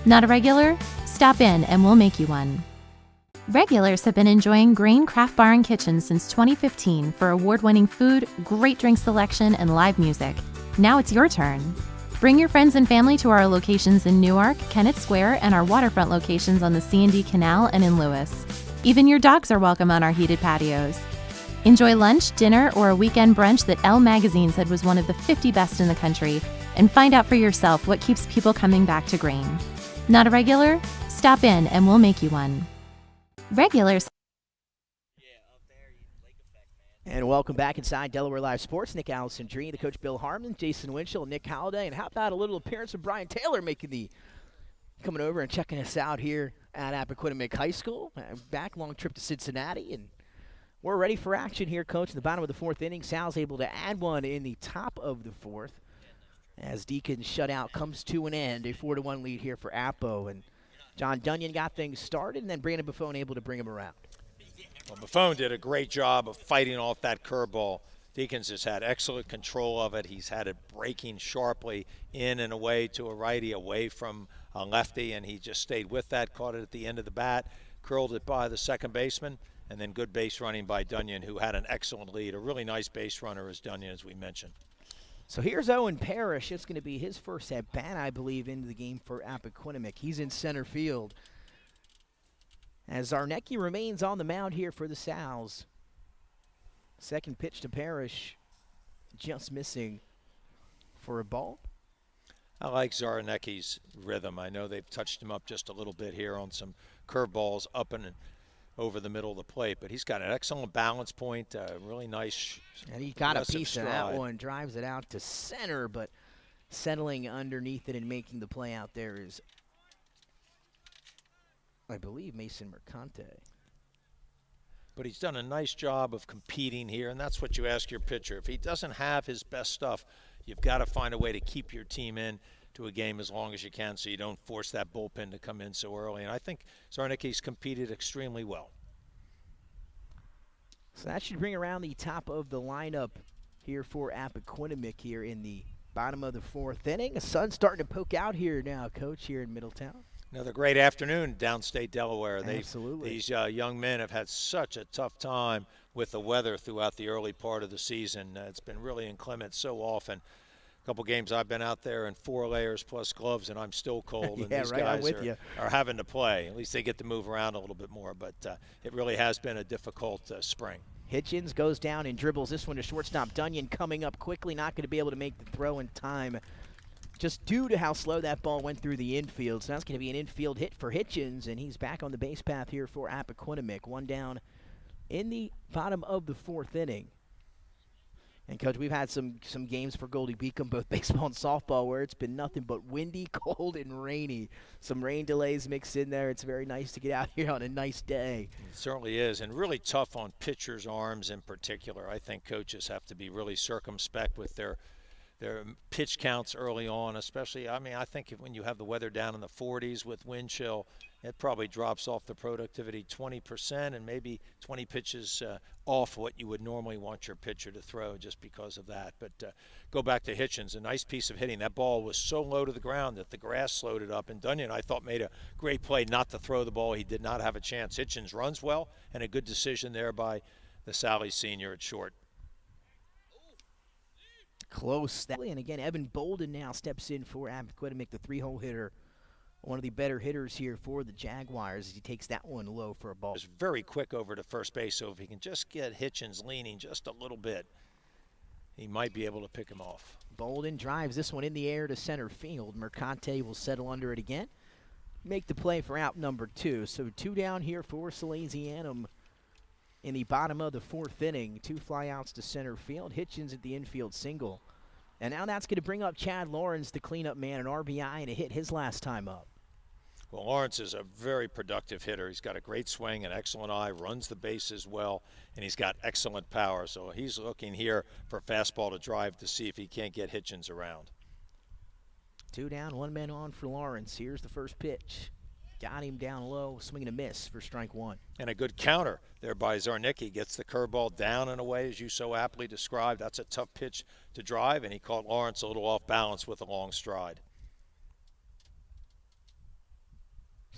Not a regular? Stop in and we'll make you one. Regulars have been enjoying Grain Craft Bar and Kitchen since 2015 for award-winning food, great drink selection, and live music. Now it's your turn. Bring your friends and family to our locations in Newark, Kennett Square, and our waterfront locations on the C&D Canal and in Lewis. Even your dogs are welcome on our heated patios. Enjoy lunch, dinner, or a weekend brunch that Elle magazine said was one of the 50 best in the country, and find out for yourself what keeps people coming back to Grain. Not a regular? Stop in and we'll make you one. Regulars. And welcome back inside Delaware Live Sports. Nick Allison Dreen, the coach Bill Harmon, Jason Winchell, Nick Halliday, and how about a little appearance of Brian Taylor coming over and checking us out here at Appoquinimink High School. Back, long trip to Cincinnati, and we're ready for action here, Coach. In the bottom of the fourth inning, Sal's able to add one in the top of the fourth as Deacon's shutout comes to an end. A 4-1 lead here for Appo, and John Dunyan got things started, and then Brandon Buffone able to bring him around. Well, Buffone did a great job of fighting off that curveball. Deacons has had excellent control of it. He's had it breaking sharply in and away to a righty, away from a lefty, and he just stayed with that, caught it at the end of the bat, curled it by the second baseman, and then good base running by Dunyan, who had an excellent lead. A really nice base runner is Dunyan, as we mentioned. So here's Owen Parrish. It's going to be his first at-bat, I believe, into the game for Appoquinimink. He's in center field as Zarnecki remains on the mound here for the Sals. Second pitch to Parrish, just missing for a ball. I like Zarnecki's rhythm. I know they've touched him up just a little bit here on some curveballs up and over the middle of the plate, but he's got an excellent balance point, really nice. And he got a piece of that one, drives it out to center, but settling underneath it and making the play out there is, I believe, Mason Mercante. But he's done a nice job of competing here, and that's what you ask your pitcher. If he doesn't have his best stuff, you've got to find a way to keep your team in to a game as long as you can so you don't force that bullpen to come in so early. And I think Zarnecki's competed extremely well. So that should bring around the top of the lineup here for Appoquinimink here in the bottom of the fourth inning. The sun's starting to poke out here now, Coach, here in Middletown. Another great afternoon downstate Delaware. Absolutely. These young men have had such a tough time with the weather throughout the early part of the season. It's been really inclement so often. A couple games I've been out there in 4 layers plus gloves, and I'm still cold. Yeah, and these right, I'm guys with you. are having to play. At least they get to move around a little bit more. But it really has been a difficult spring. Hitchens goes down and dribbles this one to shortstop. Dunyan coming up quickly, not going to be able to make the throw in time just due to how slow that ball went through the infield. So that's going to be an infield hit for Hitchens, and he's back on the base path here for Appoquinimink. One down in the bottom of the fourth inning. And, Coach, we've had some games for Goldie Beacom, both baseball and softball, where it's been nothing but windy, cold, and rainy. Some rain delays mixed in there. It's very nice to get out here on a nice day. It certainly is, and really tough on pitchers' arms in particular. I think coaches have to be really circumspect with their pitch counts early on, especially, I think when you have the weather down in the 40s with wind chill, it probably drops off the productivity 20% and maybe 20 pitches off what you would normally want your pitcher to throw just because of that. But go back to Hitchens, a nice piece of hitting. That ball was so low to the ground that the grass slowed it up, and Dunyan, I thought, made a great play not to throw the ball. He did not have a chance. Hitchens runs well, and a good decision there by the Sally senior at short. Close. And again, Evan Bolden now steps in for Appoquinimink, the 3-hole hitter. One of the better hitters here for the Jaguars as he takes that one low for a ball. It's very quick over to first base, so if he can just get Hitchens leaning just a little bit, he might be able to pick him off. Bolden drives this one in the air to center field. Mercante will settle under it again. make the play for out number 2. So 2 down here for Salesianum in the bottom of the 4th inning. 2 flyouts to center field. Hitchens at the infield single. And now that's going to bring up Chad Lawrence, the cleanup man, an RBI and a hit his last time up. Well, Lawrence is a very productive hitter. He's got a great swing, an excellent eye, runs the bases well, and he's got excellent power. So he's looking here for a fastball to drive to see if he can't get Hitchens around. 2 down, 1 man on for Lawrence. Here's the first pitch. Got him down low, swing and a miss for strike 1. And a good counter there by Zarnicki. Gets the curveball down and away, as you so aptly described. That's a tough pitch to drive, and he caught Lawrence a little off balance with a long stride.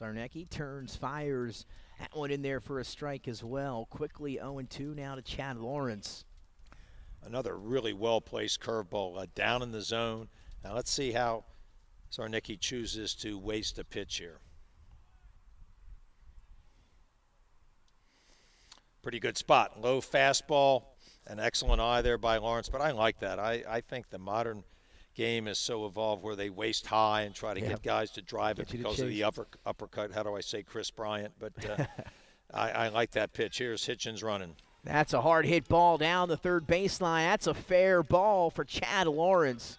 Zarnicki turns, fires. That one in there for a strike as well. Quickly 0-2 now to Chad Lawrence. Another really well-placed curveball down in the zone. Now let's see how Zarnicki chooses to waste a pitch here. Pretty good spot. Low fastball, an excellent eye there by Lawrence, but I like that. I think the modern game is so evolved where they waist high and try to get guys to drive it because of the uppercut. How do I say Chris Bryant? But I like that pitch. Here's Hitchens running. That's a hard hit ball down the third baseline. That's a fair ball for Chad Lawrence.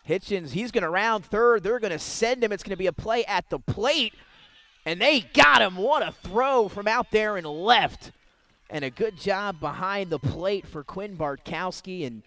Hitchens, he's going to round third. They're going to send him. It's going to be a play at the plate. And they got him. What a throw from out there in left. And a good job behind the plate for Quinn Bartkowski. And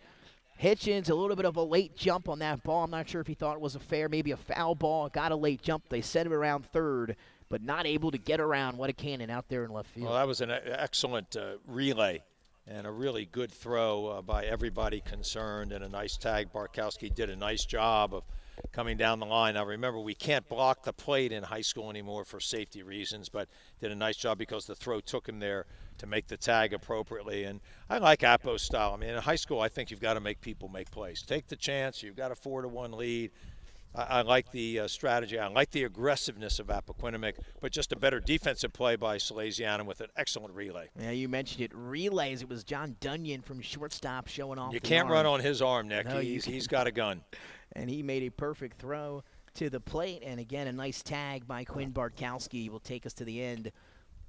Hitchens, a little bit of a late jump on that ball. I'm not sure if he thought it was a fair, maybe a foul ball. Got a late jump. They sent him around third, but not able to get around. What a cannon out there in left field. Well, that was an excellent relay and a really good throw by everybody concerned, and a nice tag. Bartkowski did a nice job of coming down the line. Now, remember, we can't block the plate in high school anymore for safety reasons, but did a nice job because the throw took him there to make the tag appropriately. And I like Appo's style. I mean, in high school, I think you've got to make people make plays. Take the chance. You've got a 4-1 lead. I like the strategy. I like the aggressiveness of Appoquinimink, but just a better defensive play by Salesianum with an excellent relay. Yeah, you mentioned it. Relays. It was John Dunyan from shortstop showing off. You can't run on his arm, Nick. No, he's got a gun. And he made a perfect throw to the plate. And again, a nice tag by Quinn Bartkowski will take us to the end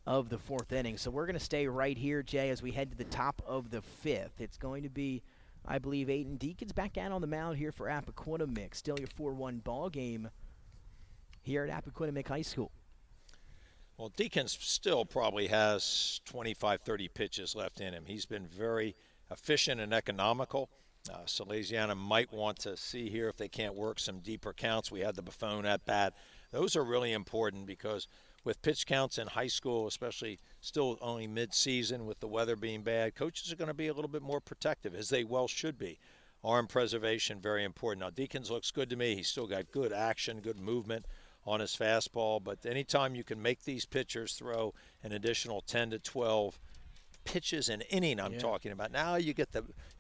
of the 4th inning. So we're going to stay right here, Jay, as we head to the top of the 5th. It's going to be, I believe, Aiden Deacons back out on the mound here for Appoquinimink. Still your 4-1 ball game here at Appoquinimink High School. Well, Deacons still probably has 25, 30 pitches left in him. He's been very efficient and economical. Salesianum might want to see here if they can't work some deeper counts. We had the Buffon at bat. Those are really important because with pitch counts in high school, especially still only mid-season with the weather being bad, coaches are going to be a little bit more protective, as they well should be. Arm preservation, very important. Now, Deacons looks good to me. He's still got good action, good movement on his fastball. But anytime you can make these pitchers throw an additional 10 to 12 pitches an inning, I'm talking about, now you get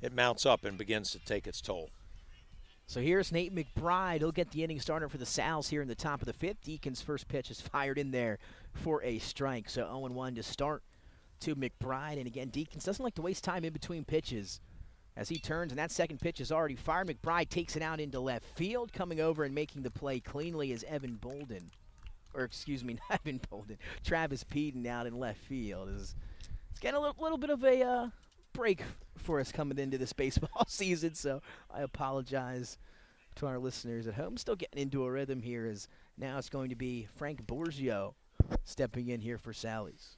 it mounts up and begins to take its toll. So here's Nate McBride. He'll get the inning started for the Sals here in the top of the 5th. Deacons' first pitch is fired in there for a strike. So 0-1 to start to McBride. And again, Deacons doesn't like to waste time in between pitches. As he turns, and that second pitch is already fired. McBride takes it out into left field. Coming over and making the play cleanly is Evan Bolden. Or excuse me, not Evan Bolden. Travis Peden out in left field. It's getting a little bit of a break for us coming into this baseball season, so I apologize to our listeners at home. Still getting into a rhythm here, as now it's going to be Frank Borgio stepping in here for Sally's.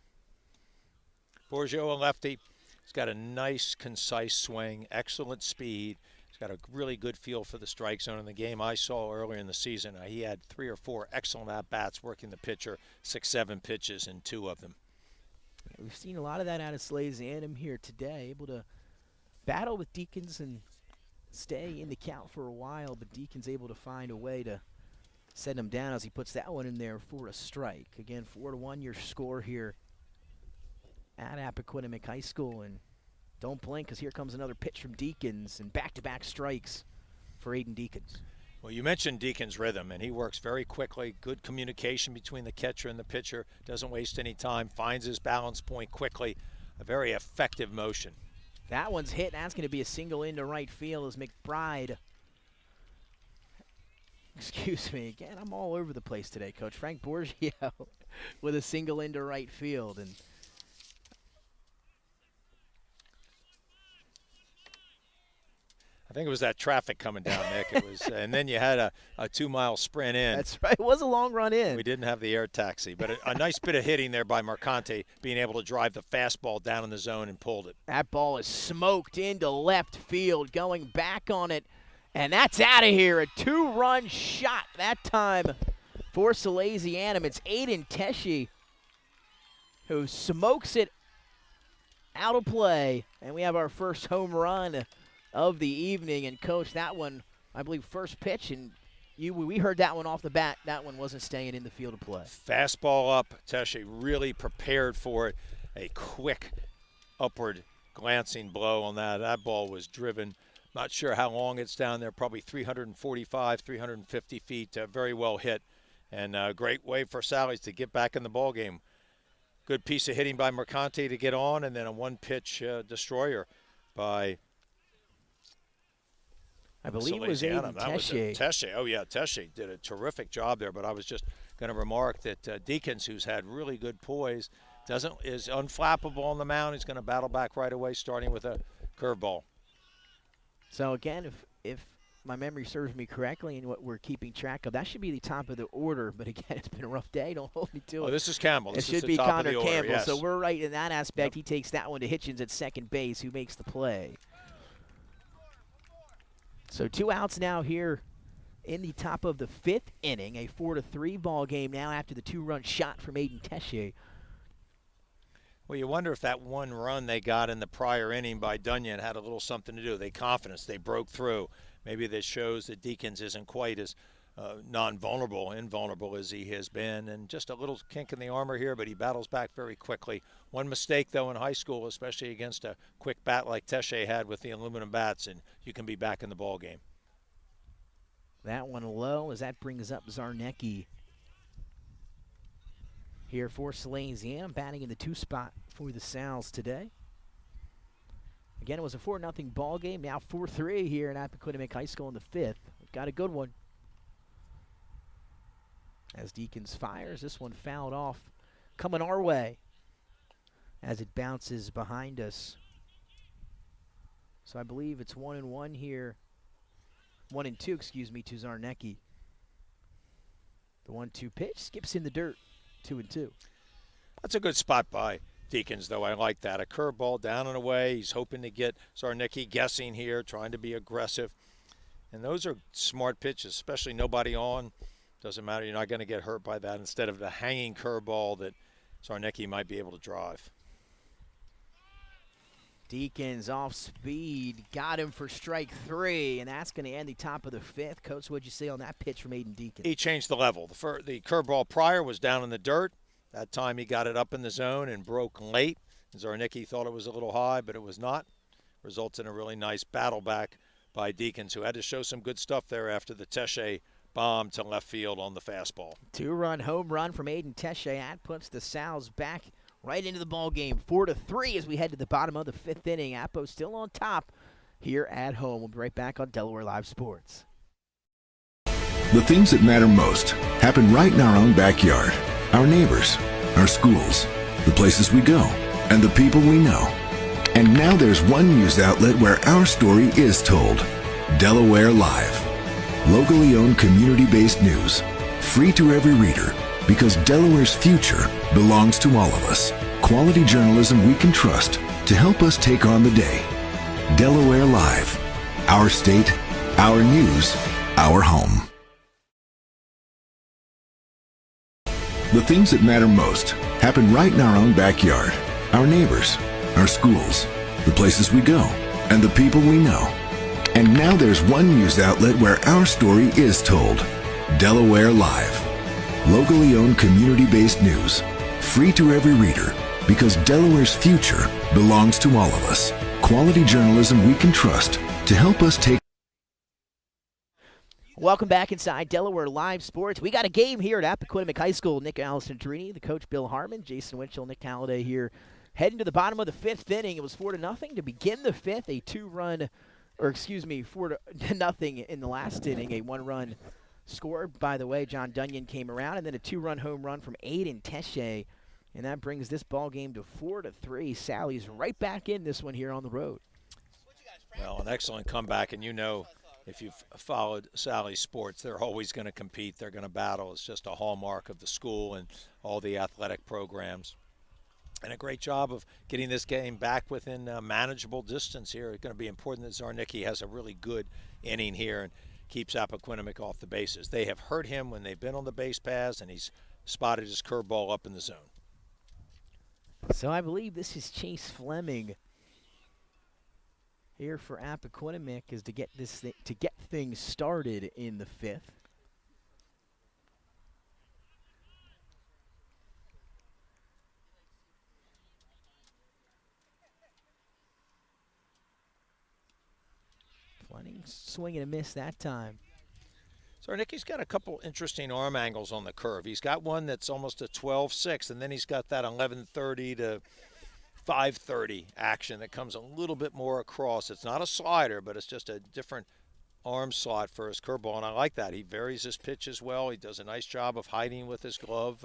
Borgio, a lefty. He's got a nice, concise swing, excellent speed. He's got a really good feel for the strike zone. In the game I saw earlier in the season, he had 3 or 4 excellent at-bats working the pitcher, 6-7 pitches in 2 of them. We've seen a lot of that out of Salesianum here today, able to battle with Deacons and stay in the count for a while, but Deacons able to find a way to set him down as he puts that one in there for a strike. Again, 4-1 your score here at Appoquinimink High School, and don't blink because here comes another pitch from Deacons and back-to-back strikes for Aiden Deacons. Well, you mentioned Deacons' rhythm, and he works very quickly. Good communication between the catcher and the pitcher. Doesn't waste any time. Finds his balance point quickly. A very effective motion. That one's hit. That's going to be a single into right field as McBride Excuse me. Again, I'm all over the place today, Coach. Frank Borgio with a single into right field. And I think it was that traffic coming down, Nick. It was, and then you had a 2-mile sprint in. that's right. It was a long run in. We didn't have the air taxi, but a nice bit of hitting there by Mercante, being able to drive the fastball down in the zone and pulled it. That ball is smoked into left field, going back on it, and that's out of here. A 2-run shot that time for Salesianum. It's Aiden Teshi who smokes it out of play, and we have our first home run of the evening. And Coach, that one, I believe, first pitch, and we heard that one off the bat. That one wasn't staying in the field of play. Fastball up. Teshi really prepared for it. A quick upward glancing blow on that. That ball was driven. Not sure how long it's down there, probably 345, 350 feet. Very well hit, and a great way for Sally's to get back in the ball game. Good piece of hitting by Mercante to get on, and then a one-pitch destroyer by I believe it was Aiden Teshi. Teshi. Oh, yeah, Teshi did a terrific job there, but I was just going to remark that Deacons, who's had really good poise, is unflappable on the mound. He's going to battle back right away, starting with a curveball. So, again, if my memory serves me correctly and what we're keeping track of, that should be the top of the order. But, again, it's been a rough day. Don't hold me to it. Oh, this is Campbell. It should be Connor Campbell. Yes. So we're right in that aspect. Yep. He takes that one to Hitchens at second base, who makes the play. So 2 outs now here in the top of the 5th inning. A 4-3 ball game now after the 2-run shot from Aiden Teshi. Well, you wonder if that 1 run they got in the prior inning by Dunyan had a little something to do. They broke through. Maybe this shows that Deacons isn't quite as invulnerable as he has been, and just a little kink in the armor here, but he battles back very quickly. One mistake, though, in high school, especially against a quick bat like Teshi had with the aluminum bats, and you can be back in the ball game. That one low as that brings up Zarnecki here for Salesianum, batting in the 2 spot for the Sals today. Again, it was a 4-0 ball game, now 4-3 here in Appoquinimink High School in the 5th. We've got a good one. As Deacons fires, this one fouled off, coming our way as it bounces behind us. So I believe it's 1-1 here. 1-2, excuse me, to Zarnecki. The 1-2 pitch skips in the dirt. 2-2. That's a good spot by Deacons, though. I like that. A curveball down and away. He's hoping to get Zarnecki guessing here, trying to be aggressive. And those are smart pitches, especially nobody on. Doesn't matter. You're not going to get hurt by that instead of the hanging curveball that Zarnecki might be able to drive. Deacons off speed. Got him for strike 3, and that's going to end the top of the 5th. Coach, what'd you say on that pitch from Aiden Deacons? He changed the level. The curveball prior was down in the dirt. That time he got it up in the zone and broke late. Zarnecki thought it was a little high, but it was not. Results in a really nice battle back by Deacons, who had to show some good stuff there after the Teshi bomb to left field on the fastball. 2-run home run from Aiden Teshi. That puts the Sals back right into the ball game. 4-3 as we head to the bottom of the 5th inning. Appo still on top here at home. We'll be right back on Delaware Live Sports. The things that matter most happen right in our own backyard. Our neighbors, our schools, the places we go, and the people we know. And now there's one news outlet where our story is told. Delaware Live. Locally owned, community-based news. Free to every reader, because Delaware's future belongs to all of us. Quality journalism we can trust to help us take on the day. Delaware Live. Our state, our news, our home. The things that matter most happen right in our own backyard. Our neighbors, our schools, the places we go, and the people we know. And now there's one news outlet where our story is told. Delaware Live. Locally owned, community-based news. Free to every reader, because Delaware's future belongs to all of us. Quality journalism we can trust to help us take. Welcome back inside Delaware Live Sports. We got a game here at Appoquinimink High School. Nick Alessandrini, the coach Bill Harmon, Jason Winchell, Nick Halliday here. Heading to the bottom of the 5th inning. It was 4-0 to begin the 5th. A 4-0 in the last inning. A 1-run score, by the way, John Dunyan came around, and then a 2-run home run from Aiden Tesche, and that brings this ball game to 4-3. Sally's right back in this one here on the road. Well, an excellent comeback, and you know, if you've followed Sally's sports, they're always going to compete. They're going to battle. It's just a hallmark of the school and all the athletic programs. And a great job of getting this game back within manageable distance here. It's going to be important that Zarnicki has a really good inning here and keeps Appoquinimink off the bases. They have hurt him when they've been on the base paths, and he's spotted his curveball up in the zone. So I believe this is Chase Fleming here for Appoquinimink, is to get things started in the 5th. Fleming swing and a miss that time. Zarnicki's got a couple interesting arm angles on the curve. He's got one that's almost a 12-6, and then he's got that 1130 to 530 action that comes a little bit more across. It's not a slider, but it's just a different arm slot for his curveball, and I like that. He varies his pitch as well. He does a nice job of hiding with his glove.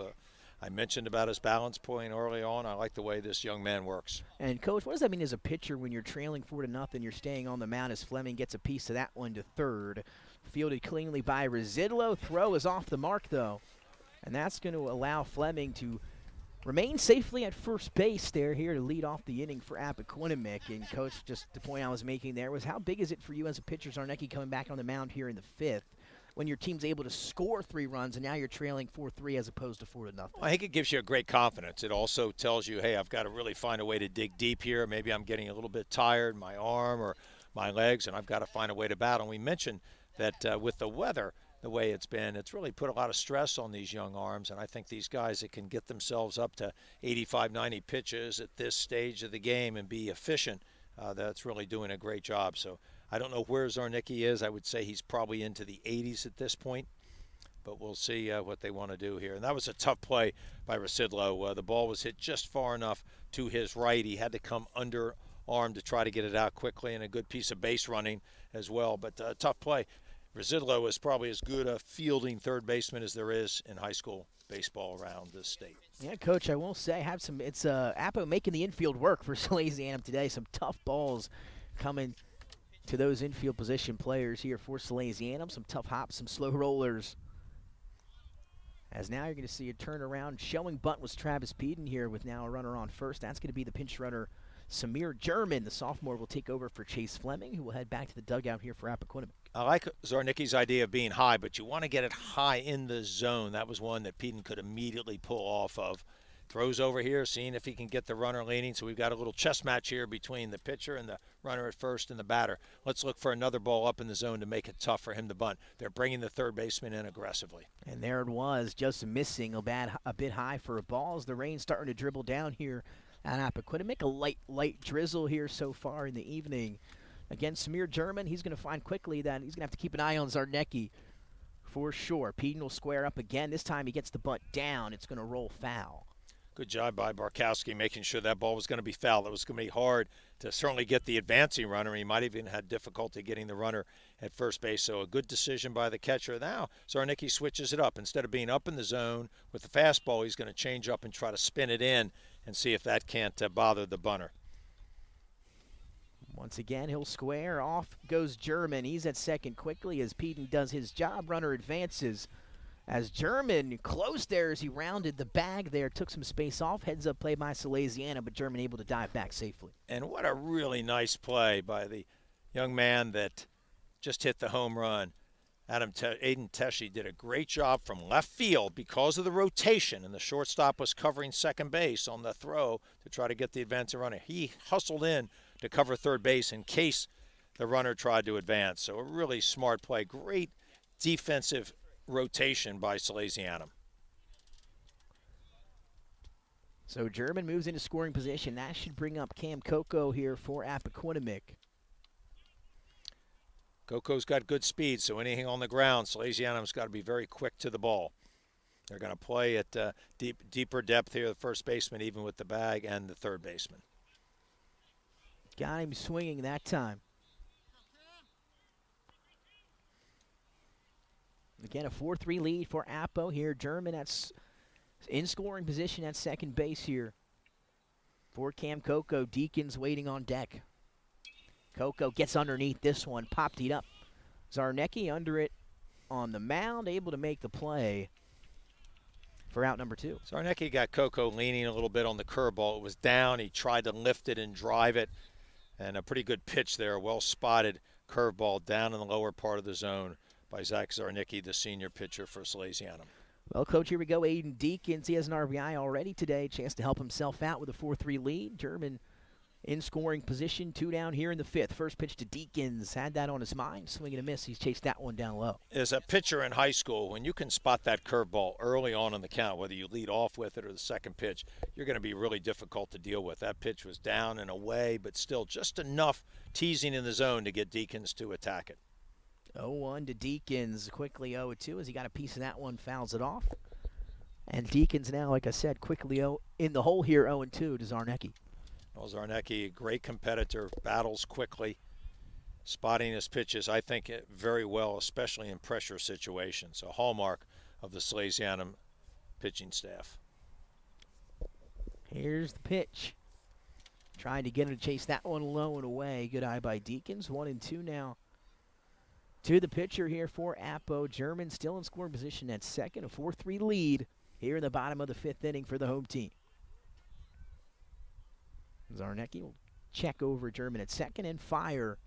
I mentioned about his balance point early on. I like the way this young man works. And, Coach, what does that mean as a pitcher when you're trailing 4-0, you're staying on the mound as Fleming gets a piece of that one to third? Fielded cleanly by Residlo. Throw is off the mark, though. And that's going to allow Fleming to remain safely at first base there here to lead off the inning for Appoquinimink. And, Coach, just the point I was making there was, how big is it for you as a pitcher, Zarnicki, coming back on the mound here in the 5th, when your team's able to score 3 runs and now you're trailing 4-3 as opposed to 4-0? Well, I think it gives you a great confidence. It also tells you, hey, I've got to really find a way to dig deep here. Maybe I'm getting a little bit tired, my arm or my legs, and I've got to find a way to battle. And we mentioned that with the weather, the way it's been, it's really put a lot of stress on these young arms, and I think these guys that can get themselves up to 85, 90 pitches at this stage of the game and be efficient, that's really doing a great job. So I don't know where Zarnicki is. I would say he's probably into the 80s at this point, but we'll see what they want to do here. And that was a tough play by Residlo. The ball was hit just far enough to his right. He had to come under arm to try to get it out quickly, and a good piece of base running as well, but tough play. Residlo is probably as good a fielding third baseman as there is in high school baseball around this state. Yeah, Coach, I will say, it's Appo making the infield work for Salesianum today. Some tough balls coming to those infield position players here for Salesianum. Some tough hops, some slow rollers. As now you're going to see a turnaround. Showing bunt was Travis Peden here with now a runner on first. That's going to be the pinch runner, Samir German. The sophomore will take over for Chase Fleming, who will head back to the dugout here for Appoquinimink. I like Zarnicki's idea of being high, but you want to get it high in the zone. That was one that Peden could immediately pull off of. Throws over here, seeing if he can get the runner leaning. So we've got a little chess match here between the pitcher and the runner at first and the batter. Let's look for another ball up in the zone to make it tough for him to bunt. They're bringing the third baseman in aggressively. And there it was, just missing a bit high for a ball as the rain's starting to dribble down here at Appoquinimink. A light drizzle here so far in the evening. Again, Samir German, he's going to find quickly that he's going to have to keep an eye on Zarnicki for sure. Peden will square up again. This time he gets the bunt down. It's going to roll foul. Good job by Barkowski making sure that ball was going to be foul. It was going to be hard to certainly get the advancing runner. He might have even had difficulty getting the runner at first base. So a good decision by the catcher. Now Zarnicki switches it up. Instead of being up in the zone with the fastball, he's going to change up and try to spin it in and see if that can't bother the bunter. Once again, he'll square. Off goes German. He's at second quickly as Peden does his job. Runner advances. As German close there as he rounded the bag there, took some space off. Heads up play by Salesianum, but German able to dive back safely. And what a really nice play by the young man that just hit the home run. Aiden Tesche did a great job from left field because of the rotation, and the shortstop was covering second base on the throw to try to get the advancing runner. He hustled in to cover third base in case the runner tried to advance. So a really smart play. Great defensive rotation by Salesianum. So German moves into scoring position. That should bring up Cam Coco here for Appoquinimink. Coco's got good speed, so anything on the ground, Salesianum's got to be very quick to the ball. They're going to play at deeper depth here, the first baseman, even with the bag, and the third baseman. Got him swinging that time. Again, a 4-3 lead for Appo here. German in scoring position at second base here. For Cam Coco, Deacons waiting on deck. Coco gets underneath this one, popped it up. Zarnecki under it on the mound, able to make the play for out number 2. Zarnecki got Coco leaning a little bit on the curveball. It was down. He tried to lift it and drive it, and a pretty good pitch there. Well spotted curveball down in the lower part of the zone by Zach Zarnecki, the senior pitcher for Salesianum. Well, Coach, here we go. Aiden Deacons, he has an RBI already today. Chance to help himself out with a 4-3 lead. German in scoring position, 2 down here in the 5th. First pitch to Deacons, had that on his mind. Swing and a miss. He's chased that one down low. As a pitcher in high school, when you can spot that curveball early on in the count, whether you lead off with it or the second pitch, you're going to be really difficult to deal with. That pitch was down and away, but still just enough teasing in the zone to get Deacons to attack it. 0-1 to Deacons, quickly 0-2 as he got a piece of that one, fouls it off. And Deacons now, like I said, quickly in the hole here, 0-2 to Zarnecki. Well, Zarnecki, a great competitor, battles quickly, spotting his pitches, I think, very well, especially in pressure situations. A hallmark of the Salesianum pitching staff. Here's the pitch. Trying to get him to chase that one low and away. Good eye by Deacons. 1-2 now to the pitcher here for Appo. German still in scoring position at second. A 4-3 lead here in the bottom of the 5th inning for the home team. Zarnecki will check over German at second and fire.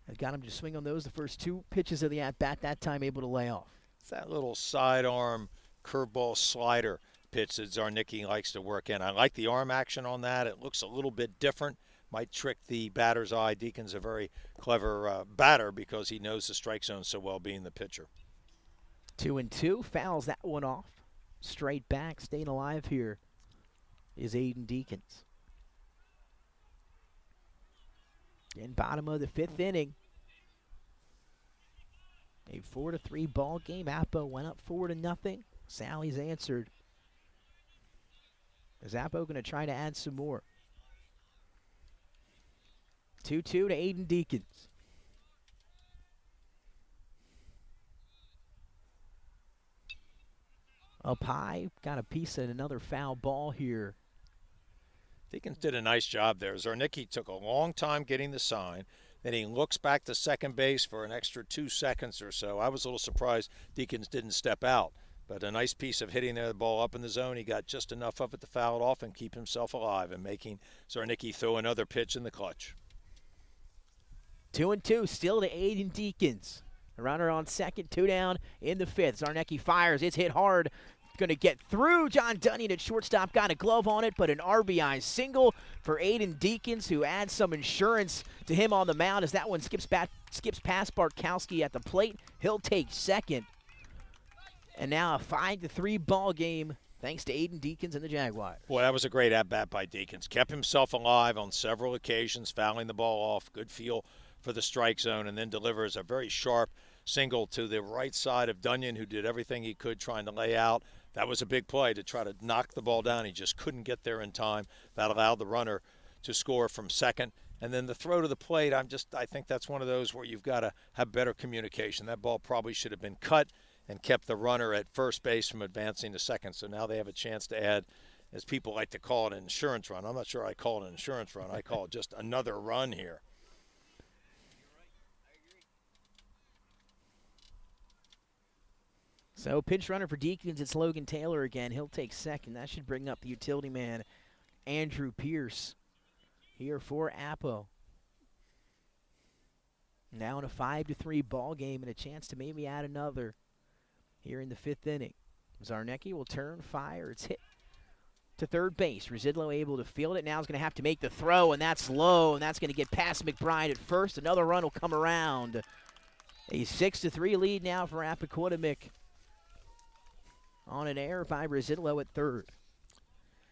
Has got him to swing on those the first 2 pitches of the at-bat, that time able to lay off. It's that little sidearm curveball slider pitch that Zarnecki likes to work in. I like the arm action on that. It looks a little bit different. Might trick the batter's eye. Deacon's a very clever batter because he knows the strike zone so well, being the pitcher. 2-2, fouls that one off. Straight back, staying alive here is Aiden Deacons. In bottom of the 5th inning, a 4-3 ball game. Appo went up 4-0. Sally's answered. Is Appo going to try to add some more? 2-2 to Aiden Deacons. Up high, got a piece of another foul ball here. Deacons did a nice job there. Zarnecki took a long time getting the sign. Then he looks back to second base for an extra 2 seconds or so. I was a little surprised Deacons didn't step out. But a nice piece of hitting the ball up in the zone. He got just enough of it to foul it off and keep himself alive and making Zarnecki throw another pitch in the clutch. 2-2, still to Aiden Deacons. A runner on second, 2 down in the 5th. Zarnecki fires, it's hit hard. Going to get through. John Dunyan at shortstop got a glove on it, but an RBI single for Aiden Deacons, who adds some insurance to him on the mound as that one skips past Barkowski at the plate. He'll take second. And now a 5-3 ball game thanks to Aiden Deacons and the Jaguars. Boy, that was a great at-bat by Deacons. Kept himself alive on several occasions, fouling the ball off. Good feel for the strike zone, and then delivers a very sharp single to the right side of Dunyan, who did everything he could trying to lay out. That was a big play to try to knock the ball down. He just couldn't get there in time. That allowed the runner to score from second. And then the throw to the plate, I think that's one of those where you've got to have better communication. That ball probably should have been cut and kept the runner at first base from advancing to second. So now they have a chance to add, as people like to call it, an insurance run. I'm not sure I call it an insurance run. I call it just another run here. So pinch runner for Deacons, it's Logan Taylor again. He'll take second. That should bring up the utility man, Andrew Pierce, here for Appo. Now in a 5-3 ball game and a chance to maybe add another here in the 5th inning. Zarnecki will turn, fire. It's hit to third base. Residlo able to field it. Now is going to have to make the throw, and that's low, and that's going to get past McBride at first. Another run will come around. A 6-3 lead now for Appoquinimink. On an error by Residlo at third.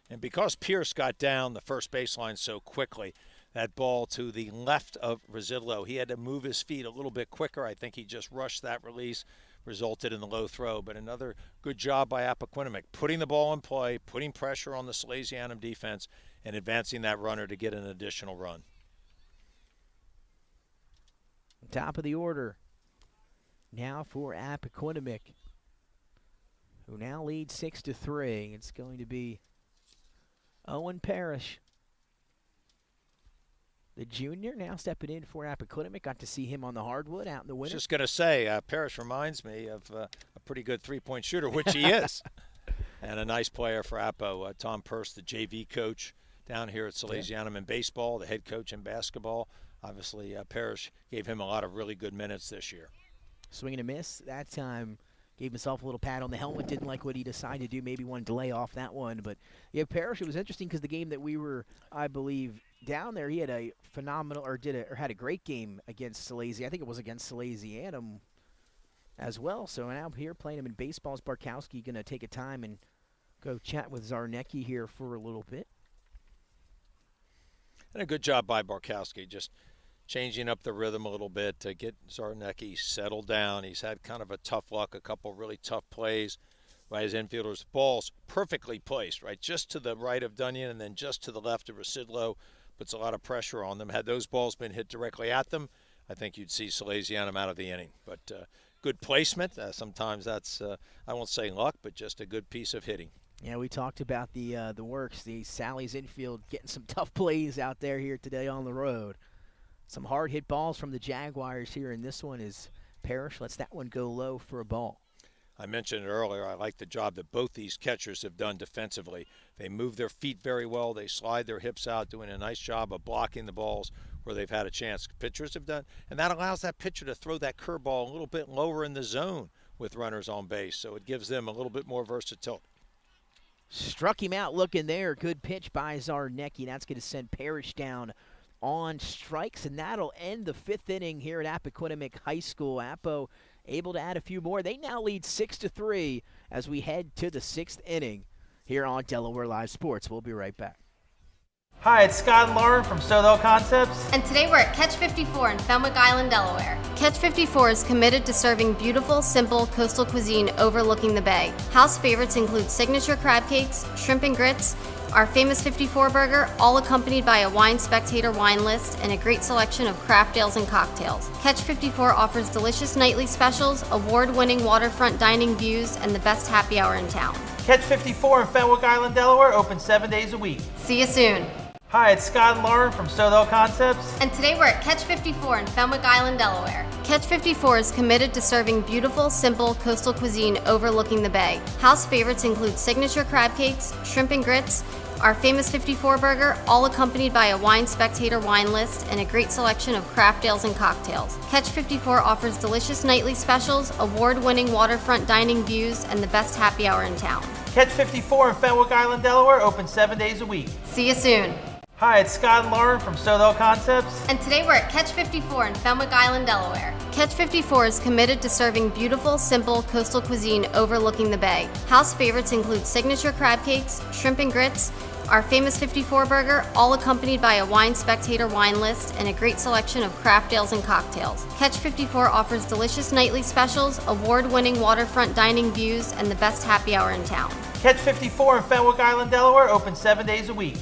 And because Pierce got down the first baseline so quickly, that ball to the left of Residlo, he had to move his feet a little bit quicker. I think he just rushed that release, resulted in the low throw. But another good job by Appoquinimink, putting the ball in play, putting pressure on the Salesianum defense, and advancing that runner to get an additional run. Top of the order. now for Appoquinimink, who now leads 6-3. It's going to be Owen Parrish, the junior, now stepping in for Appoquinimink. Got to see him on the hardwood out in the winter. Just going to say, Parrish reminds me of a pretty good three-point shooter, which he is, and a nice player for Appo. Tom Purse, the JV coach down here at Salesianum in baseball, the head coach in basketball. Obviously, Parrish gave him a lot of really good minutes this year. Swing and a miss that time. Gave himself a little pat on the helmet. Didn't like what he decided to do. Maybe wanted to lay off that one. But, yeah, Parrish, it was interesting because the game that we were, I believe, down there, he had a phenomenal, or had a great game against Salesianum. I think it was against Salesianum as well. So now here playing him in baseball is Barkowski going to take a time and go chat with Zarnecki here for a little bit. And a good job by Barkowski, just changing up the rhythm a little bit to get Zarnecki settled down. He's had kind of a tough luck, a couple really tough plays by his infielders. Ball's perfectly placed, right, just to the right of Dunyan and then just to the left of Residlo. Puts a lot of pressure on them. Had those balls been hit directly at them, I think you'd see Salesianum out of the inning. But good placement. Sometimes that's, I won't say luck, but just a good piece of hitting. Yeah, we talked about the works, the Sally's infield getting some tough plays out there here today on the road. Some hard hit balls from the Jaguars here, and this one is Parrish lets that one go low for a ball. I mentioned it earlier, I like the job that both these catchers have done defensively. They move their feet very well. They slide their hips out, doing a nice job of blocking the balls where they've had a chance. Pitchers have done, and that allows that pitcher to throw that curveball a little bit lower in the zone with runners on base, so it gives them a little bit more versatility. Struck him out looking there. Good pitch by Zarnecki. That's going to send Parrish down on strikes, and that'll end the fifth inning here at Appoquinimink High School. Appo able to add a few more. They now lead 6-3 as we head to the sixth inning here on Delaware Live Sports. We'll be right back. Hi, it's Scott and Lauren from Sothel Concepts. And today we're at Catch 54 in Fenwick Island, Delaware. Catch 54 is committed to serving beautiful, simple coastal cuisine overlooking the bay. House favorites include signature crab cakes, shrimp and grits, our famous 54 burger, all accompanied by a wine spectator wine list and a great selection of craft ales and cocktails. Catch 54 offers delicious nightly specials, award-winning waterfront dining views, and the best happy hour in town. Catch 54 in Fenwick Island, Delaware, open 7 days a week. See you soon. Hi, it's Scott and Lauren from Sothel Concepts. And today we're at Catch 54 in Fenwick Island, Delaware. Catch 54 is committed to serving beautiful, simple coastal cuisine overlooking the bay. House favorites include signature crab cakes, shrimp and grits, our famous 54 burger, all accompanied by a wine spectator wine list and a great selection of craft ales and cocktails. Catch 54 offers delicious nightly specials, award-winning waterfront dining views, and the best happy hour in town. Catch 54 in Fenwick Island, Delaware, open 7 days a week. See you soon. Hi, it's Scott and Lauren from Sothel Concepts. And today we're at Catch 54 in Fenwick Island, Delaware. Catch 54 is committed to serving beautiful, simple coastal cuisine overlooking the bay. House favorites include signature crab cakes, shrimp and grits, our famous 54 burger, all accompanied by a wine spectator wine list and a great selection of craft ales and cocktails. Catch 54 offers delicious nightly specials, award-winning waterfront dining views, and the best happy hour in town. Catch 54 in Fenwick Island, Delaware, open 7 days a week.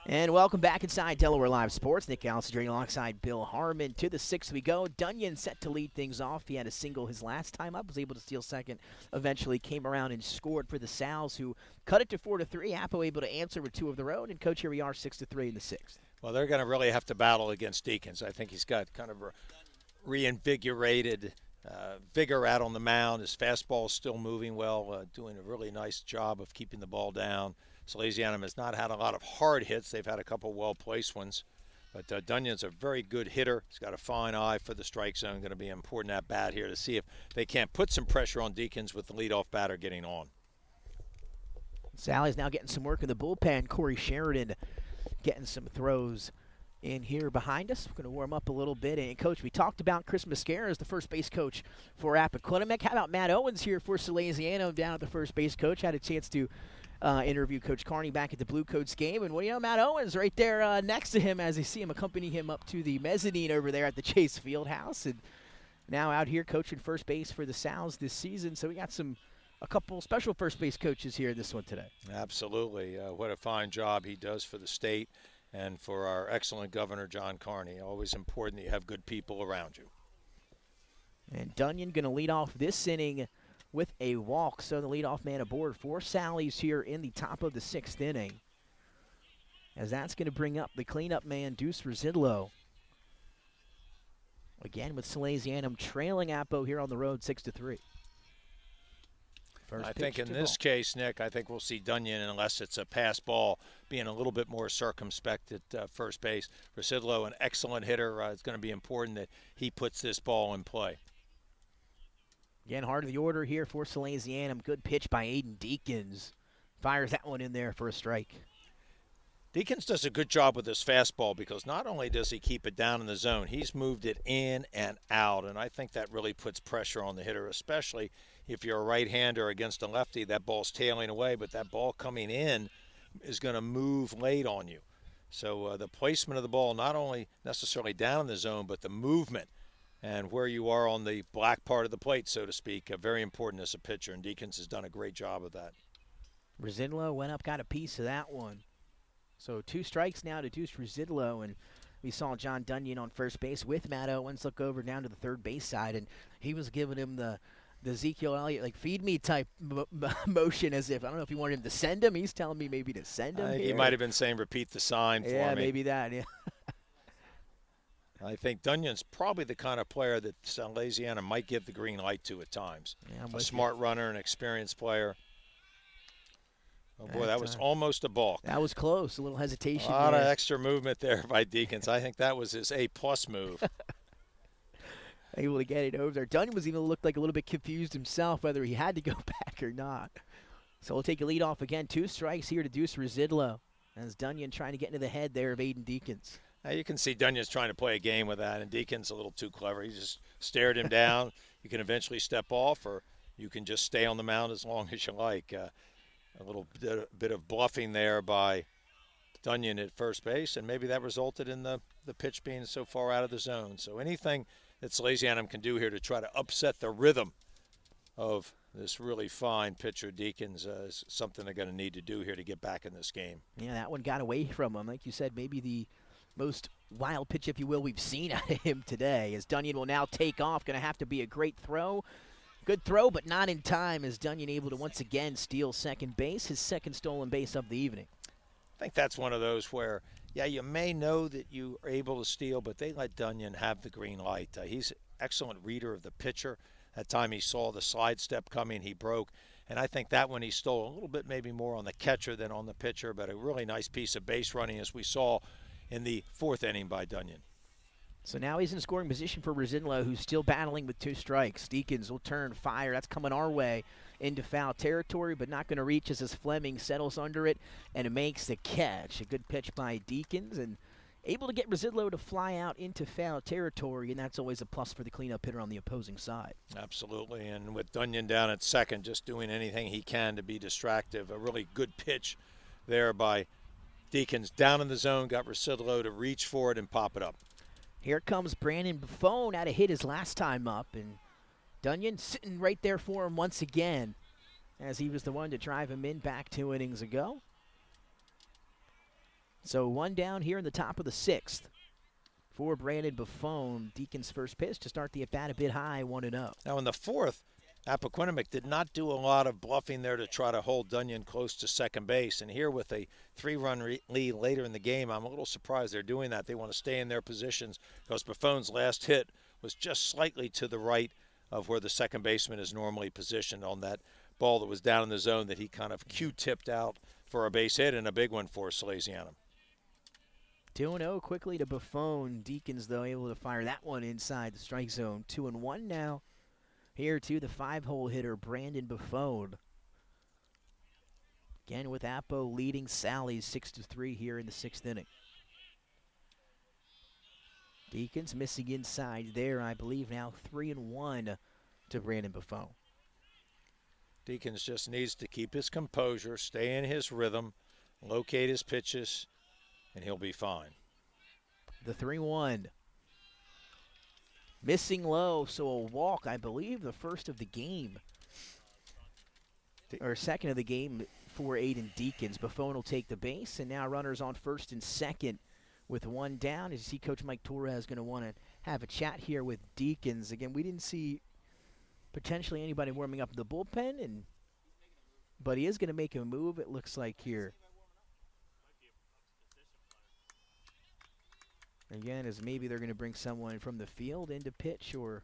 And welcome back inside Delaware Live Sports. Nick Alcindrine alongside Bill Harmon. To the sixth we go. Dunyan set to lead things off. He had a single his last time up, was able to steal second. Eventually came around and scored for the Sals, who cut it to 4-3. Appo able to answer with two of their own. And, Coach, here we are, 6-3 in the sixth. Well, they're going to really have to battle against Deacons. I think he's got kind of a reinvigorated vigor out on the mound. His fastball is still moving well, doing a really nice job of keeping the ball down. Salesianum has not had a lot of hard hits. They've had a couple well-placed ones. But Dunyan's a very good hitter. He's got a fine eye for the strike zone. Going to be an important at bat here to see if they can't put some pressure on Deacons with the leadoff batter getting on. Sally's now getting some work in the bullpen. Corey Sheridan getting some throws in here behind us. We're going to warm up a little bit. And, Coach, we talked about Chris Mascara as the first base coach for Appoquinimink. How about Matt Owens here for Salesianum down at the first base coach? Had a chance to interview Coach Carney back at the Blue Coats game. And, well, you know, Matt Owens right there next to him as they see him accompany him up to the mezzanine over there at the Chase Fieldhouse. And now out here coaching first base for the Sals this season. So we got a couple special first base coaches here in this one today. Absolutely. What a fine job he does for the state. and for our excellent Governor, John Carney. Always important that you have good people around you. And Dunyan going to lead off this inning with a walk. So the leadoff man aboard for Sallies here in the top of the 6th inning. As that's going to bring up the cleanup man, Deuce Residlo. Again with Salesianum trailing Appo here on the road 6-3. I think in this case, Nick, I think we'll see Dunyan, unless it's a pass ball, being a little bit more circumspect at first base. Residlo, an excellent hitter. It's going to be important that he puts this ball in play. Again, heart of the order here for Salesianum. Good pitch by Aiden Deacons. Fires that one in there for a strike. Deacons does a good job with his fastball because not only does he keep it down in the zone, he's moved it in and out, and I think that really puts pressure on the hitter, especially if you're a right-hander against a lefty. That ball's tailing away, but that ball coming in is going to move late on you. So the placement of the ball, not only necessarily down in the zone, but the movement and where you are on the black part of the plate, so to speak, very important as a pitcher, and Deacons has done a great job of that. Residlo went up, got a piece of that one. So 2 strikes now to Deuce Residlo, and we saw John Dunyan on first base with Matt Owens look over down to the third base side, and he was giving him the Ezekiel Elliott, like, feed me type motion, as if, I don't know if he wanted him to send him. He's telling me maybe to send him. He might have been saying repeat the sign for me. Yeah, maybe that, yeah. I think Dunyan's probably the kind of player that Salesianum might give the green light to at times. Yeah, a smart runner, an experienced player. Oh, boy, that was almost a balk. That was close. A little hesitation. A lot of extra movement there by Deacons. I think that was his A-plus move. Able to get it over there. Dunyan was even looked like a little bit confused himself whether he had to go back or not. So we'll take a lead off again. 2 strikes here to Deuce Residlo as Dunyan trying to get into the head there of Aiden Deacons. Now you can see Dunyan's trying to play a game with that, and Deacons a little too clever. He just stared him down. You can eventually step off, or you can just stay on the mound as long as you like. A little bit of bluffing there by Dunyan at first base, and maybe that resulted in the pitch being so far out of the zone. So anything that Salesianum can do here to try to upset the rhythm of this really fine pitcher Deacons is something they're going to need to do here to get back in this game. Yeah, that one got away from him. Like you said, maybe the most wild pitch, if you will, we've seen out of him today, as Dunyan will now take off. Going to have to be a great throw. Good throw, but not in time, as Dunyan able to once again steal second base, his second stolen base of the evening. I think that's one of those where, yeah, you may know that you are able to steal, but they let Dunyan have the green light. He's an excellent reader of the pitcher. That time he saw the slide step coming, he broke. And I think that one he stole a little bit maybe more on the catcher than on the pitcher, but a really nice piece of base running as we saw in the 4th inning by Dunyan. So now he's in scoring position for Residlo, who's still battling with 2 strikes. Deacons will turn, fire. That's coming our way into foul territory, but not going to reach as Fleming settles under it and it makes the catch. A good pitch by Deacons, and able to get Residlo to fly out into foul territory, and that's always a plus for the cleanup hitter on the opposing side. Absolutely, and with Dunyan down at second, just doing anything he can to be distractive. A really good pitch there by Deacons. Down in the zone, got Residlo to reach for it and pop it up. Here comes Brandon Buffone, had a hit his last time up, and Dunyan sitting right there for him once again, as he was the one to drive him in back 2 innings ago. So 1 down here in the top of the 6th for Brandon Buffone. Deacon's first pitch to start the at-bat a bit high, 1-0. Now in the 4th, Appoquinimink did not do a lot of bluffing there to try to hold Dunyan close to second base. And here with a 3-run lead later in the game, I'm a little surprised they're doing that. They want to stay in their positions because Buffone's last hit was just slightly to the right of where the second baseman is normally positioned on that ball that was down in the zone that he kind of Q-tipped out for a base hit, and a big one for Salesianum. 2-0 quickly to Buffone. Deacons, though, able to fire that one inside the strike zone. 2-1 now. Here, too, the 5-hole hitter, Brandon Buffone. Again with Appo leading Sallies 6-3 here in the 6th inning. Deacons missing inside there, I believe now 3-1 to Brandon Buffone. Deacons just needs to keep his composure, stay in his rhythm, locate his pitches, and he'll be fine. The 3-1. Missing low, so a walk, I believe, the first of the game. Or second of the game for Aiden Deacons. Buffon will take the base, and now runners on first and second with one down. As you see, Coach Mike Torres going to want to have a chat here with Deacons. Again, we didn't see potentially anybody warming up in the bullpen, but he is going to make a move, it looks like here. Again, as maybe they're going to bring someone from the field into pitch, or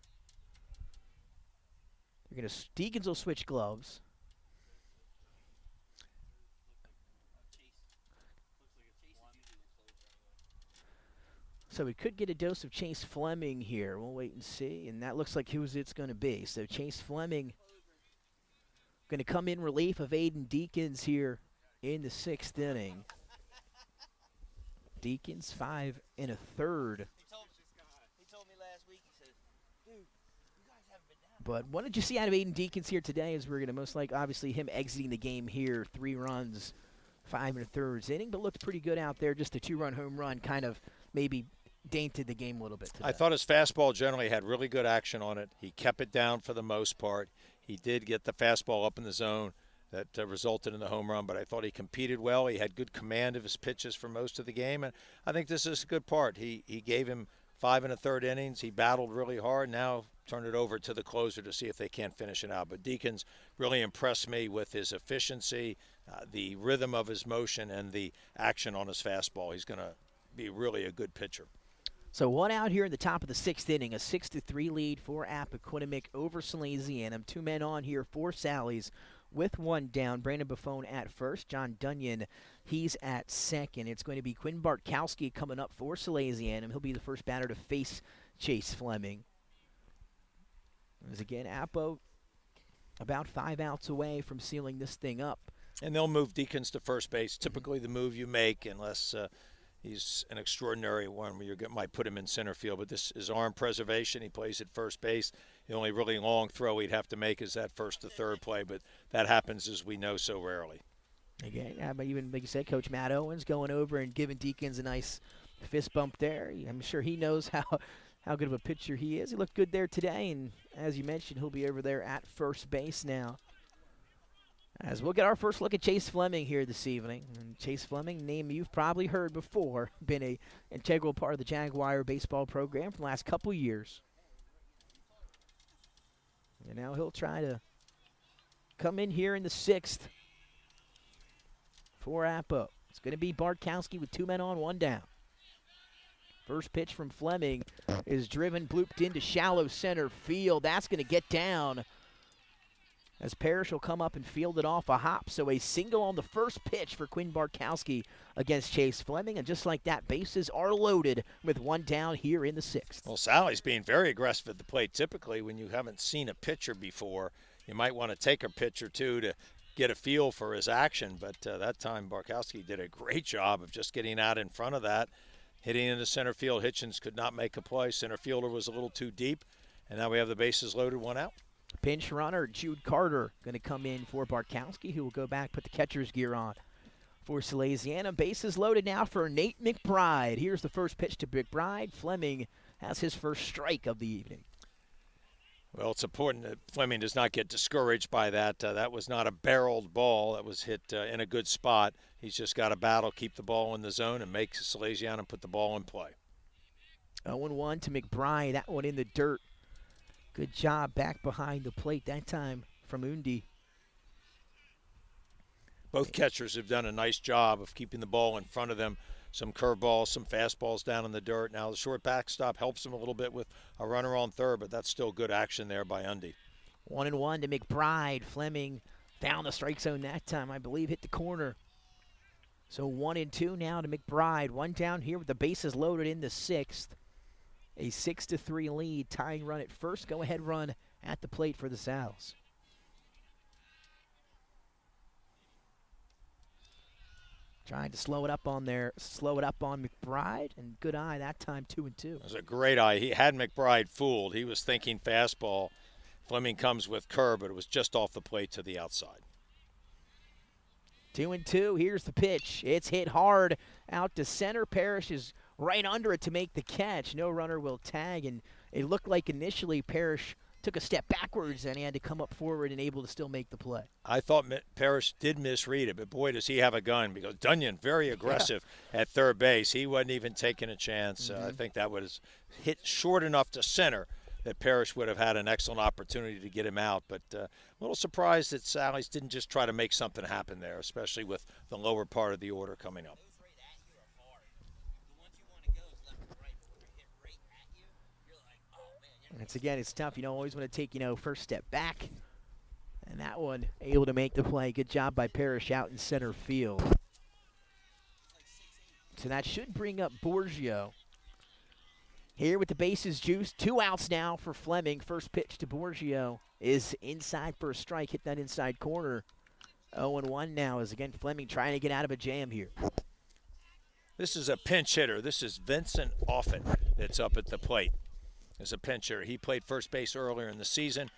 they're going to, Deacons will switch gloves. So we could get a dose of Chase Fleming here. We'll wait and see. And that looks like who it's going to be. So Chase Fleming going to come in relief of Aiden Deacons here in the 6th inning. Deacons 5 1/3. He told me last week, he said, dude, you guys haven't been down. But what did you see out of Aiden Deacons here today? Is we're going to most like obviously him exiting the game here, 3 runs, 5 1/3 inning, but looked pretty good out there. Just a 2-run home run kind of maybe dainted the game a little bit today. I thought his fastball generally had really good action on it. He kept it down for the most part. He did get the fastball up in the zone that resulted in the home run, but I thought he competed well. He had good command of his pitches for most of the game, and I think this is a good part. He gave him 5 1/3 innings. He battled really hard. Now turn it over to the closer to see if they can't finish it out. But Deacons really impressed me with his efficiency, the rhythm of his motion, and the action on his fastball. He's going to be really a good pitcher. So one out here in the top of the 6th inning, a 6-3 lead for Appoquinimink over Salesianum. 2 men on here for Sally's with 1 down. Brandon Buffon at first. John Dunyan, he's at second. It's going to be Quinn Bartkowski coming up for Salesianum. He'll be the first batter to face Chase Fleming. As again, Appo about 5 outs away from sealing this thing up. And they'll move Deacons to first base. Typically the move you make, unless he's an extraordinary one where you might put him in center field. But this is arm preservation. He plays at first base. The only really long throw he'd have to make is that first to third play. But that happens, as we know, so rarely. Again, but even like you said, Coach Matt Owens going over and giving Deacons a nice fist bump there. I'm sure he knows how good of a pitcher he is. He looked good there today, and as you mentioned, he'll be over there at first base now. As we'll get our first look at Chase Fleming here this evening. And Chase Fleming, name you've probably heard before, been an integral part of the Jaguar baseball program for the last couple years. And now he'll try to come in here in the 6th for Appo. It's going to be Bartkowski with 2 men on, 1 down. First pitch from Fleming is driven, blooped into shallow center field. That's going to get down as Parrish will come up and field it off a hop. So a single on the first pitch for Quinn Bartkowski against Chase Fleming. And just like that, bases are loaded with 1 down here in the 6th. Well, Sally's being very aggressive at the plate. Typically, when you haven't seen a pitcher before, you might want to take a pitch or two to get a feel for his action. But that time, Bartkowski did a great job of just getting out in front of that, hitting into center field. Hitchens could not make a play. Center fielder was a little too deep. And now we have the bases loaded, 1 out. Pinch runner Jude Carter going to come in for Bartkowski, who will go back, put the catcher's gear on for Salesianum. Bases loaded now for Nate McBride. Here's the first pitch to McBride. Fleming has his first strike of the evening. Well, it's important that Fleming does not get discouraged by that. That was not a barreled ball. That was hit in a good spot. He's just got to battle, keep the ball in the zone, and make Salesianum put the ball in play. 0-1 to McBride. That one in the dirt. Good job back behind the plate that time from Undi. Both catchers have done a nice job of keeping the ball in front of them. Some curveballs, some fastballs down in the dirt. Now the short backstop helps him a little bit with a runner on third, but that's still good action there by Undi. 1-1 to McBride. Fleming found the strike zone that time, I believe, hit the corner. So 1-2 now to McBride. 1 down here with the bases loaded in the 6th. A 6-3 lead, tying run at first. Go-ahead run at the plate for the Sals. Trying to slow it up on McBride, and good eye that time, 2-2. It was a great eye. He had McBride fooled. He was thinking fastball. Fleming comes with curve, but it was just off the plate to the outside. 2-2. Here's the pitch. It's hit hard out to center. Parrish is right under it to make the catch. No runner will tag, and it looked like initially Parrish took a step backwards, and he had to come up forward and able to still make the play. I thought Parrish did misread it, but boy, does he have a gun, because Dunyan, very aggressive at third base. He wasn't even taking a chance. I think that was hit short enough to center that Parrish would have had an excellent opportunity to get him out. But a little surprised that Sallies didn't just try to make something happen there, especially with the lower part of the order coming up. It's tough. You don't always want to take, first step back. And that one able to make the play. Good job by Parrish out in center field. So that should bring up Borgio. Here with the bases juiced. 2 outs now for Fleming. First pitch to Borgio is inside for a strike. Hit that inside corner. 0-1 now as, again, Fleming trying to get out of a jam here. This is a pinch hitter. This is Vincent Offutt that's up at the plate as a pinch hitter. He played first base earlier in the season.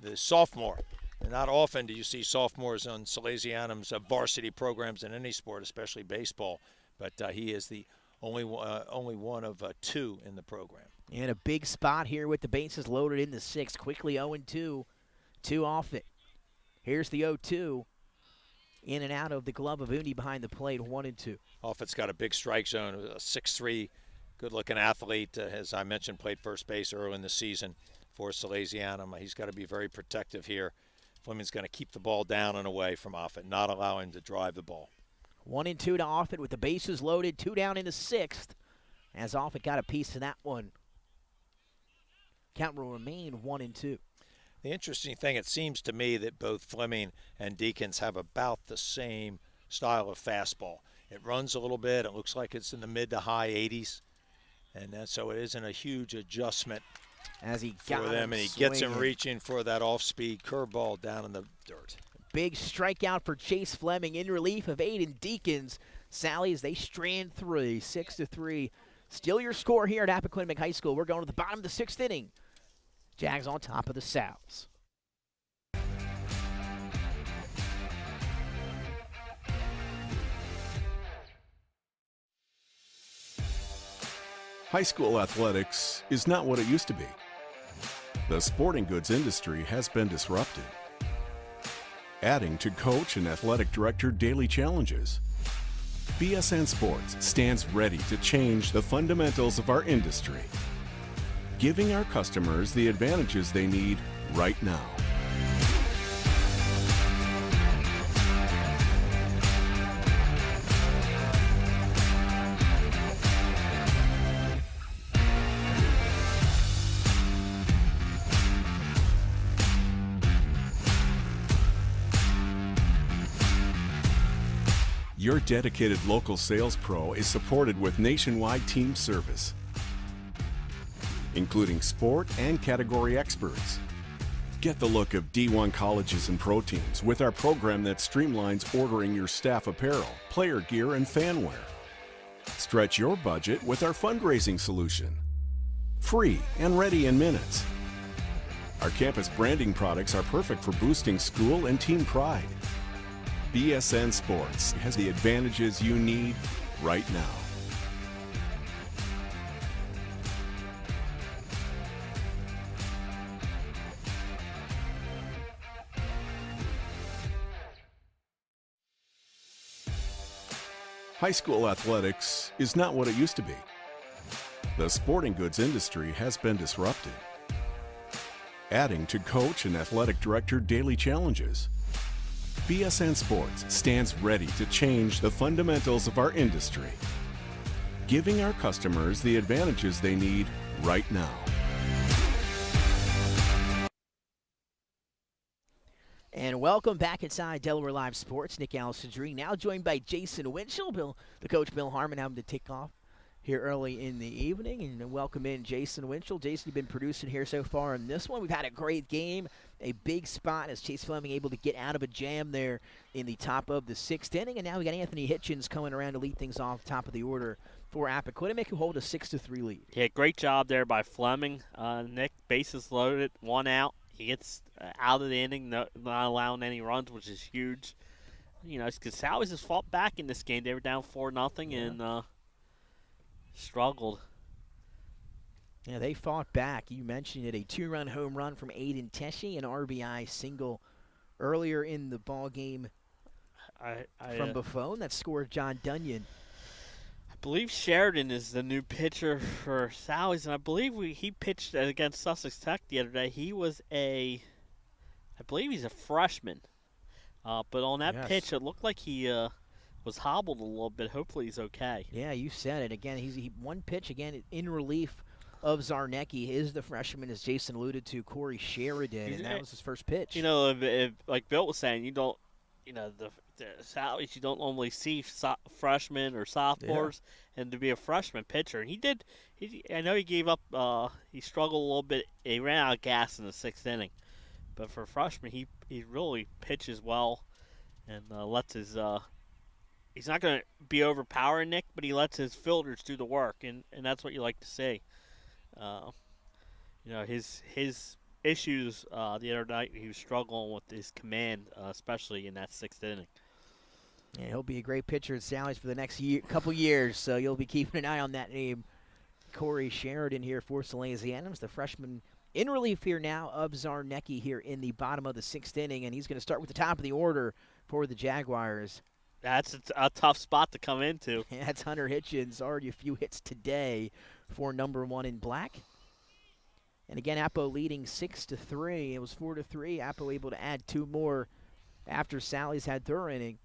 The sophomore. And not often do you see sophomores on Salesianum's varsity programs in any sport, especially baseball. But he is the only one of 2 in the program. And a big spot here with the bases loaded in the 6th. Quickly 0-2 to Offutt. Here's the 0-2. In and out of the glove of Undi behind the plate, 1-2. Offutt's got a big strike zone. A 6'3", good-looking athlete. As I mentioned, played first base early in the season for Salesianum. He's got to be very protective here. Fleming's going to keep the ball down and away from Offutt, not allow him to drive the ball. 1-2 to Offutt with the bases loaded, 2 down in the 6th. As Offutt got a piece of that one. Count will remain 1-2. The interesting thing, it seems to me that both Fleming and Deacons have about the same style of fastball. It runs a little bit. It looks like it's in the mid to high 80s. And so it isn't a huge adjustment as he for them. And he gets him reaching for that off-speed curveball down in the dirt. Big strikeout for Chase Fleming in relief of Aiden Deacons. Sallies, they strand 3, 6-3. Still your score here at Appoquinimink High School. We're going to the bottom of the 6th inning. Jags on top of the Sows. High school athletics is not what it used to be. The sporting goods industry has been disrupted. Adding to coach and athletic director daily challenges, BSN Sports stands ready to change the fundamentals of our industry, giving our customers the advantages they need right now. Your dedicated local sales pro is supported with nationwide team service, including sport and category experts. Get the look of D1 colleges and pro teams with our program that streamlines ordering your staff apparel, player gear, and fan wear. Stretch your budget with our fundraising solution. Free and ready in minutes. Our campus branding products are perfect for boosting school and team pride. BSN Sports has the advantages you need right now. High school athletics is not what it used to be. The sporting goods industry has been disrupted. Adding to coach and athletic director daily challenges, BSN Sports stands ready to change the fundamentals of our industry, giving our customers the advantages they need right now. And welcome back inside Delaware Live Sports. Nick Allison-Dree now joined by Jason Winchell. The coach, Bill Harmon, having to take off here early in the evening. And welcome in Jason Winchell. Jason, you've been producing here so far in this one. We've had a great game, a big spot as Chase Fleming able to get out of a jam there in the top of the 6th inning. And now we got Anthony Hitchens coming around to lead things off top of the order for Appoquinimink, who hold a 6-3 lead. Yeah, great job there by Fleming. Nick, bases loaded, 1 out. He gets out of the inning, not allowing any runs, which is huge. You know, because Sallies has fought back in this game. They were down 4-0 and struggled. Yeah, they fought back. You mentioned it, a 2-run home run from Aiden Teshi, an RBI single earlier in the ball game from Buffon that scored John Dunyan. I believe Sheridan is the new pitcher for Sallies, and I believe he pitched against Sussex Tech the other day. He was I believe he's a freshman. But on that pitch, it looked like he was hobbled a little bit. Hopefully he's okay. Yeah, you said it. Again, he one pitch, again, in relief of Zarnecki. Is the freshman, as Jason alluded to, Corey Sheridan, and that was his first pitch. You know, if, like Bill was saying, you don't, the Sallies, you don't normally see freshmen or sophomores, and to be a freshman pitcher. And he did, I know he gave up, he struggled a little bit. He ran out of gas in the 6th inning. But for a freshman, he really pitches well and lets his he's not going to be overpowering Nick, but he lets his fielders do the work, and that's what you like to see. His issues the other night, he was struggling with his command, especially in that 6th inning. Yeah, he'll be a great pitcher at Sallies for the next couple years, so you'll be keeping an eye on that name. Corey Sheridan here for Salesianums, the freshman in relief here now of Zarnecki here in the bottom of the 6th inning, and he's going to start with the top of the order for the Jaguars. That's a tough spot to come into. Yeah, that's Hunter Hitchens, already a few hits today for number 1 in black. And again, Appo leading 6-3. It was 4-3. Appo able to add 2 more after Sallies had their inning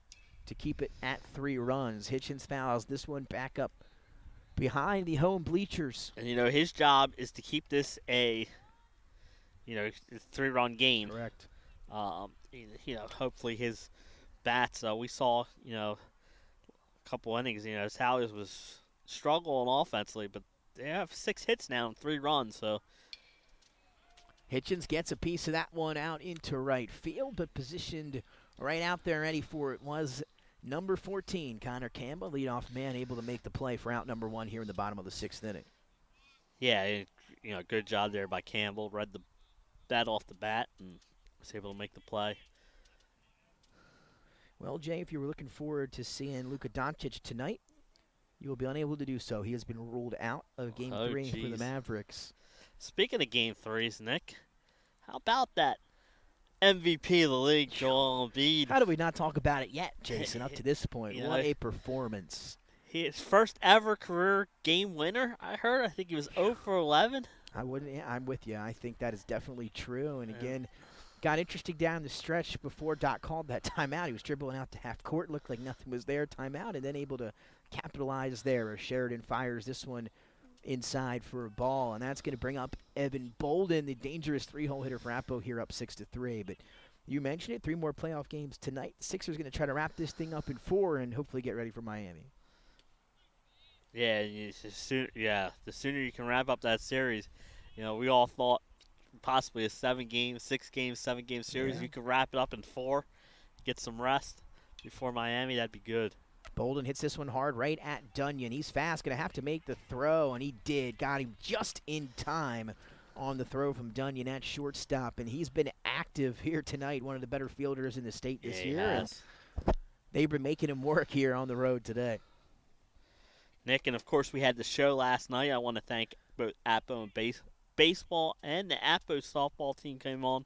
to keep it at 3 runs. Hitchens fouls this one back up behind the home bleachers. And, his job is to keep this a 3-run game. Correct. Hopefully his bats, we saw, a couple innings, Sallies was struggling offensively, but they have 6 hits now and 3 runs, so. Hitchens gets a piece of that one out into right field, but positioned right out there ready for it was number 14, Connor Campbell, leadoff man, able to make the play for out number 1 here in the bottom of the 6th inning. Yeah, good job there by Campbell. Read that off the bat and was able to make the play. Well, Jay, if you were looking forward to seeing Luka Doncic tonight, you will be unable to do so. He has been ruled out of Game 3 for the Mavericks. Speaking of Game 3s, Nick, how about that MVP of the league, Joel Embiid? How do we not talk about it yet, Jason, up to this point? What a performance. His first ever career game winner, I think he was 0 for 11. I'm with you. I think that is definitely true. And again, got interesting down the stretch before Doc called that timeout. He was dribbling out to half court, looked like nothing was there, timeout, and then able to capitalize there as Sheridan fires this one inside for a ball. And that's going to bring up Evan Bolden, the dangerous 3-hole hitter for Appo here, up 6-3. But you mentioned it, 3 more playoff games tonight. Sixers going to try to wrap this thing up in 4 and hopefully get ready for Miami. Yeah, the sooner you can wrap up that series. We all thought possibly a 7-game, 6-game, 7-game series. If you could wrap it up in 4, get some rest before Miami, that'd be good. Bolden hits this one hard right at Dunyan. He's fast, going to have to make the throw, and he did. Got him just in time on the throw from Dunyan at shortstop, and he's been active here tonight, one of the better fielders in the state this year. They've been making him work here on the road today. Nick, and of course we had the show last night. I want to thank both Appo and Baseball and the Appo softball team came on.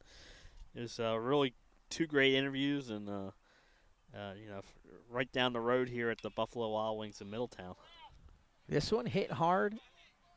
It was really 2 great interviews, and right down the road here at the Buffalo Wild Wings in Middletown. This one hit hard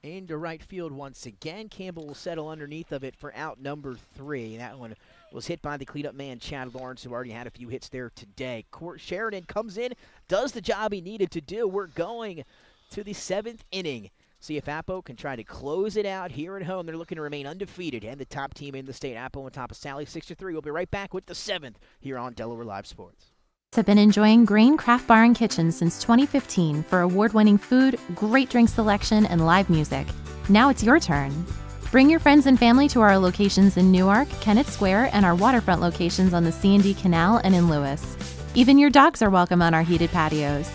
into right field once again. Campbell will settle underneath of it for out number 3. That one was hit by the cleanup man, Chad Lawrence, who already had a few hits there today. Sheridan comes in, does the job he needed to do. We're going to the 7th inning. See if Appo can try to close it out here at home. They're looking to remain undefeated and the top team in the state. Appo on top of Sally, 6-3. We'll be right back with the 7th here on Delaware Live Sports. Have been enjoying Grain Craft Bar and Kitchen since 2015 for award-winning food, great drink selection, and live music. Now it's your turn. Bring your friends and family to our locations in Newark, Kennett Square, and our waterfront locations on the C&D Canal and in Lewis. Even your dogs are welcome on our heated patios.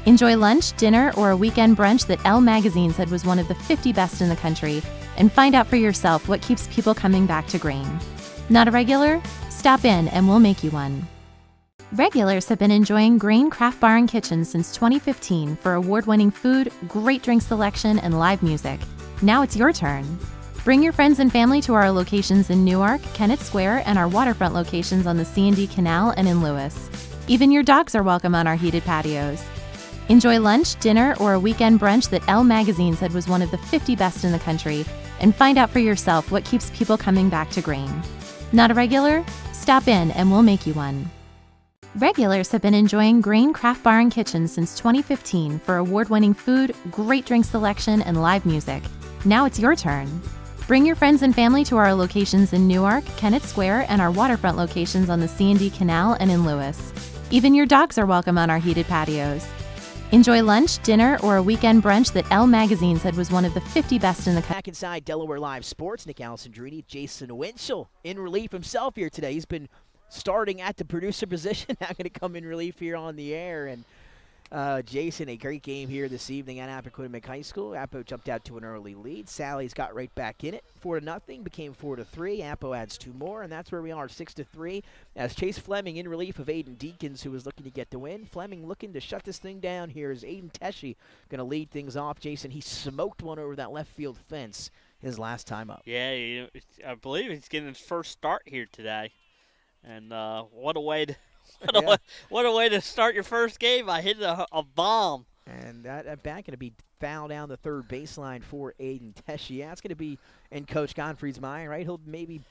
Enjoy lunch, dinner, or a weekend brunch that Elle Magazine said was one of the 50 best in the country, and find out for yourself what keeps people coming back to Grain. Not a regular? Stop in and we'll make you one. Regulars have been enjoying Grain Craft Bar and Kitchen since 2015 for award-winning food, great drink selection, and live music. Now it's your turn. Bring your friends and family to our locations in Newark, Kennett Square, and our waterfront locations on the C&D Canal and in Lewis. Even your dogs are welcome on our heated patios. Enjoy lunch, dinner, or a weekend brunch that Elle Magazine said was one of the 50 best in the country, and find out for yourself what keeps people coming back to Grain. Not a regular? Stop in and we'll make you one. Regulars have been enjoying Grain Craft Bar and Kitchen since 2015 for award-winning food, great drink selection, and live music. Now it's your turn. Bring your friends and family to our locations in Newark, Kennett Square, and our waterfront locations on the C&D Canal and in Lewis. Even your dogs are welcome on our heated patios. Enjoy lunch, dinner, or a weekend brunch that Elle Magazine said was one of the 50 best in the country. Back inside Delaware Live Sports, Nick Alessandrini, Jason Winchell in relief himself here today. He's been starting at the producer position, now going to come in relief here on the air. And Jason, a great game here this evening at Appoquinimink High School. Appo jumped out to an early lead. Sally's got right back in it, 4-0, became 4-3. Appo adds 2 more, and that's where we are, 6-3. As Chase Fleming in relief of Aiden Deacons, who was looking to get the win. Fleming looking to shut this thing down here as Aiden Teshi going to lead things off. Jason, he smoked one over that left field fence his last time up. Yeah, I believe he's getting his first start here today. And what a way to what a way to start your first game. I hit a bomb. And that bat going to be foul down the third baseline for Aiden Teshi. Yeah, it's going to be in Coach Godfrey's mind, right? He'll maybe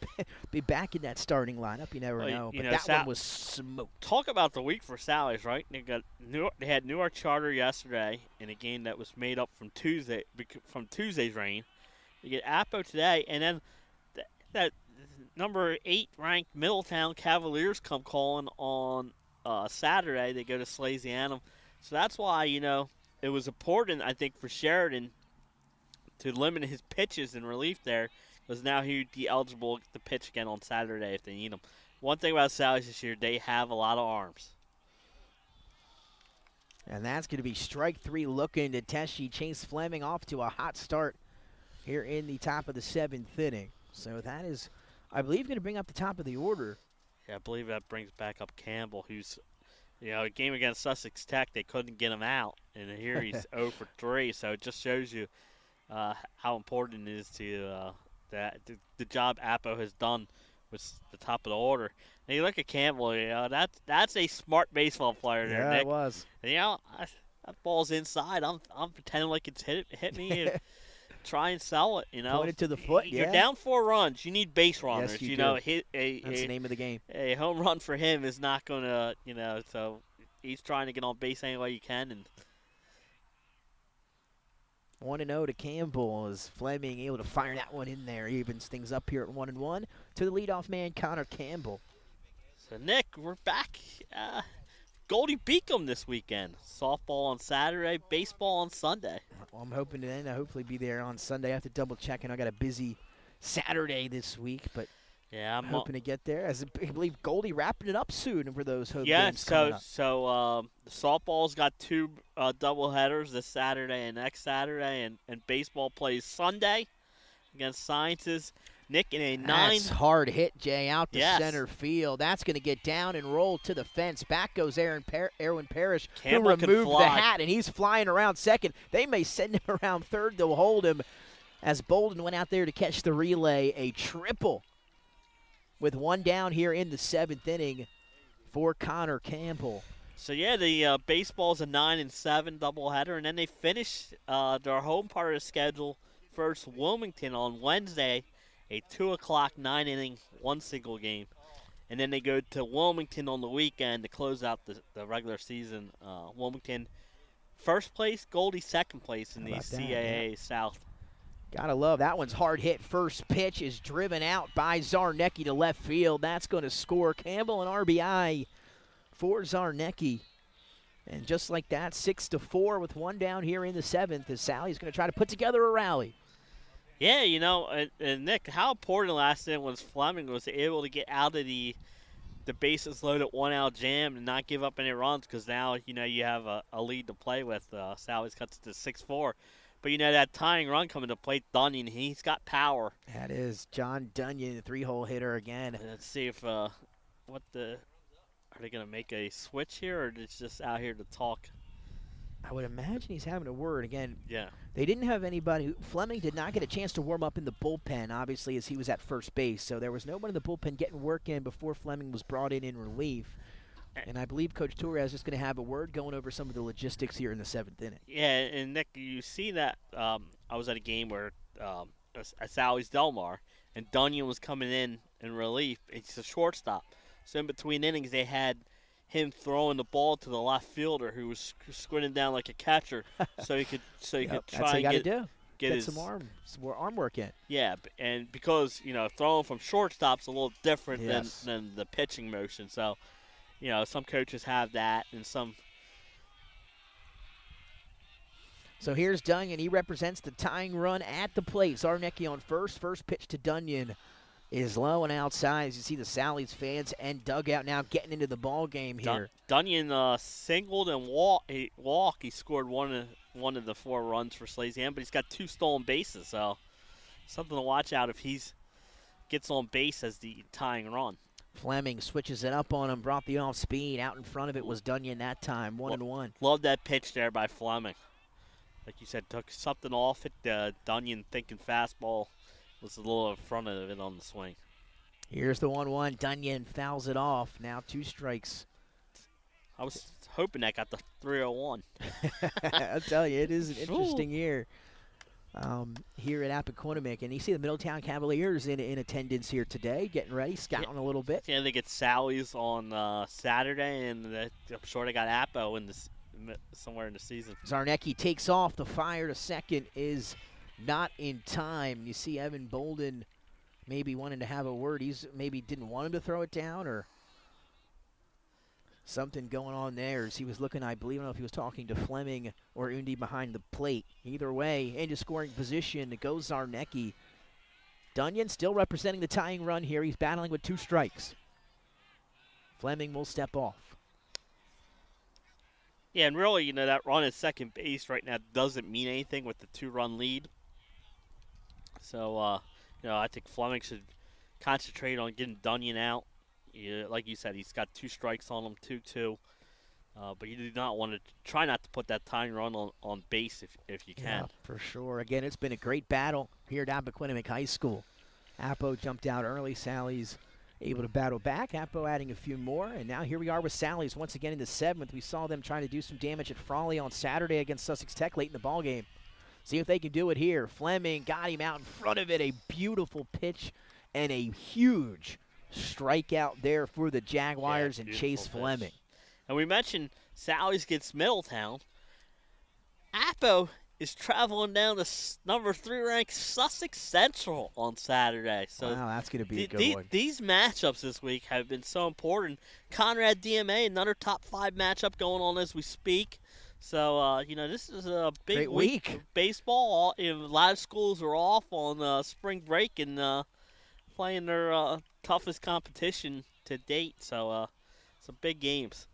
be back in that starting lineup. You never know. But that one was smoked. Talk about the week for Sally's, right? They had Newark Charter yesterday in a game that was made up from Tuesday's rain. You get Appo today, and then that number 8 ranked Middletown Cavaliers come calling on Saturday. They go to Salesianum. So that's why, it was important, I think, for Sheridan to limit his pitches in relief there, because now he'd be eligible to pitch again on Saturday if they need him. One thing about Sally's this year, they have a lot of arms. And that's going to be strike 3 looking to Teshi. Chase Fleming off to a hot start here in the top of the 7th inning. So that is, I believe, going to bring up the top of the order. Yeah, I believe that brings back up Campbell, who's, a game against Sussex Tech, they couldn't get him out. And here he's 0 for 3. So it just shows you how important it is to the job Appo has done with the top of the order. And you look at Campbell, that's a smart baseball player there, Nick. Yeah, it was. That ball's inside. I'm pretending like it's hit me. And try and sell it, Pointed to the foot, You're down 4 runs. You need base runners. Yes, you do. That's the name of the game. A home run for him is not going to, so he's trying to get on base any way he can. And 1-0 to Campbell as Fleming able to fire that one in there. Evens things up here at 1-1 to the leadoff man, Connor Campbell. So, Nick, we're back. Goldie Beacom this weekend. Softball on Saturday, baseball on Sunday. Well, I'm hoping to then hopefully be there on Sunday. I have to double check, and I got a busy Saturday this week, but yeah, I'm hoping to get there. As I believe Goldie wrapping it up soon for those home games. So The softball's got 2 doubleheaders this Saturday and next Saturday, and baseball plays Sunday against Sciences. Nick in a 9. That's hard hit, Jay, out to center field. That's going to get down and roll to the fence. Back goes Erwin Parrish, Campbell who removed the hat, and he's flying around second. They may send him around third. They'll hold him as Bolden went out there to catch the relay. A triple with 1 down here in the 7th inning for Connor Campbell. So, the baseball's a 9-7 doubleheader, and then they finish their home part of the schedule first Wilmington on Wednesday, a 2 o'clock 9-inning 1-single game. And then they go to Wilmington on the weekend to close out the regular season. Wilmington first place, Goldie second place in the CAA South. Gotta love that one's hard hit. First pitch is driven out by Zarnecki to left field. That's going to score Campbell an RBI for Zarnecki. And just like that, 6-4 with 1 down here in the 7th as Sally's going to try to put together a rally. Yeah, and Nick, how important last inning was Fleming was able to get out of the bases loaded 1-out jam and not give up any runs, because now, you have a lead to play with. Sally's cuts to 6-4. But, that tying run coming to plate, Dunyon, he's got power. That is John Dunyon, the 3-hole hitter again. Let's see if are they going to make a switch here, or it's just out here to talk? I would imagine he's having a word. Again, Yeah. they didn't have anybody. Fleming did not get a chance to warm up in the bullpen, obviously, as he was at first base. So there was no one in the bullpen getting work in before Fleming was brought in relief. And I believe Coach Torres is just going to have a word going over some of the logistics here in the 7th inning. Yeah, and Nick, you see that I was at a game where at Sally's Delmar, and Dunyan was coming in relief. It's a shortstop. So in between innings, they had him throwing the ball to the left fielder who was squinting down like a catcher, so he could try and get some arm work in. Yeah, and because throwing from shortstop's a little different Yes. than the pitching motion. So some coaches have that, and some. So here's Dunyan. He represents the tying run at the plate. Zarnecki on first. First pitch to Dunyan is low and outside. As you see the Sally's fans and dugout now getting into the ball game here. Dunyan singled and walk. He scored one of the 4 runs for Salesianum, but he's got 2 stolen bases. So something to watch out if he's gets on base as the tying run. Fleming switches it up on him, brought the off speed. Out in front of it was Dunyan that time, 1-1. Love that pitch there by Fleming. Like you said, took something off it. Dunyan thinking fastball was a little in front of it on the swing. Here's the 1-1. Dunyan fouls it off. Now 2 strikes. I was hoping that got the 3-0-1. I'll tell you, it is an interesting year here at Appoquinimink. And you see the Middletown Cavaliers in attendance here today, getting ready, scouting a little bit. Yeah, they get Sally's on Saturday, and I'm sure they got Appo somewhere in the season. Zarnecki takes off. The fire to second is not in time. You see Evan Bolden maybe wanting to have a word. He's maybe didn't want him to throw it down, or something going on there as he was looking, I don't know if he was talking to Fleming or Undi behind the plate. Either way, into scoring position, it goes Zarnecki. Dunyan still representing the tying run here. He's battling with 2 strikes. Fleming will step off. Yeah, and really, that run at second base right now doesn't mean anything with the 2-run lead. So, I think Fleming should concentrate on getting Dunyan out. Like you said, he's got 2 strikes on him, 2-2. But you do not want to try not to put that tying run on base if you can. Yeah, for sure. Again, it's been a great battle here at Appoquinimink High School. Appo jumped out early. Sally's able to battle back. Appo adding a few more. And now here we are with Sally's once again in the 7th. We saw them trying to do some damage at Frawley on Saturday against Sussex Tech late in the ballgame. See if they can do it here. Fleming got him out in front of it. A beautiful pitch and a huge strikeout there for the Jaguars and Chase Fleming. And we mentioned Sally's gets Middletown. Appo is traveling down to number 3 ranked Sussex Central on Saturday. So wow, that's going to be a good one. These matchups this week have been so important. Conrad DMA, another top 5 matchup going on as we speak. So, this is a big week of baseball. A lot of schools are off on spring break and playing their toughest competition to date. So, some big games.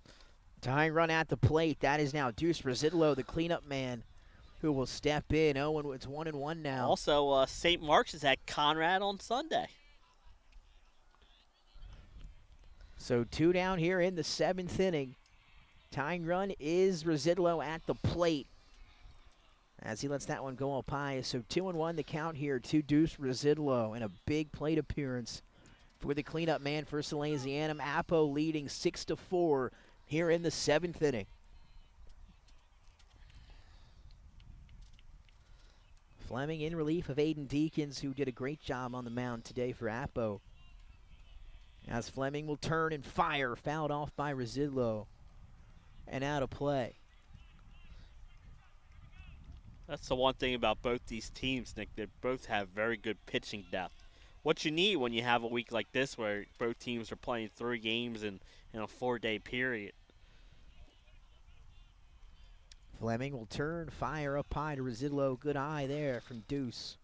Tying run at the plate. That is now Deuce Residlo, the cleanup man, who will step in. Oh, it's 1-1 now. Also, St. Mark's is at Conrad on Sunday. So 2 down here in the 7th inning. Tying run is Residlo at the plate as he lets that one go up high. So 2-1 the count here to Deuce Residlo, and a big plate appearance for the cleanup man for Salesianum. Appo leading 6-4 here in the 7th inning. Fleming in relief of Aiden Deakins, who did a great job on the mound today for Appo. As Fleming will turn and fire, fouled off by Residlo and out of play. That's the one thing about both these teams, Nick. They both have very good pitching depth. What you need when you have a week like this where both teams are playing 3 games in a 4-day period. Fleming will turn, fire up high to Residlo. Good eye there from Deuce.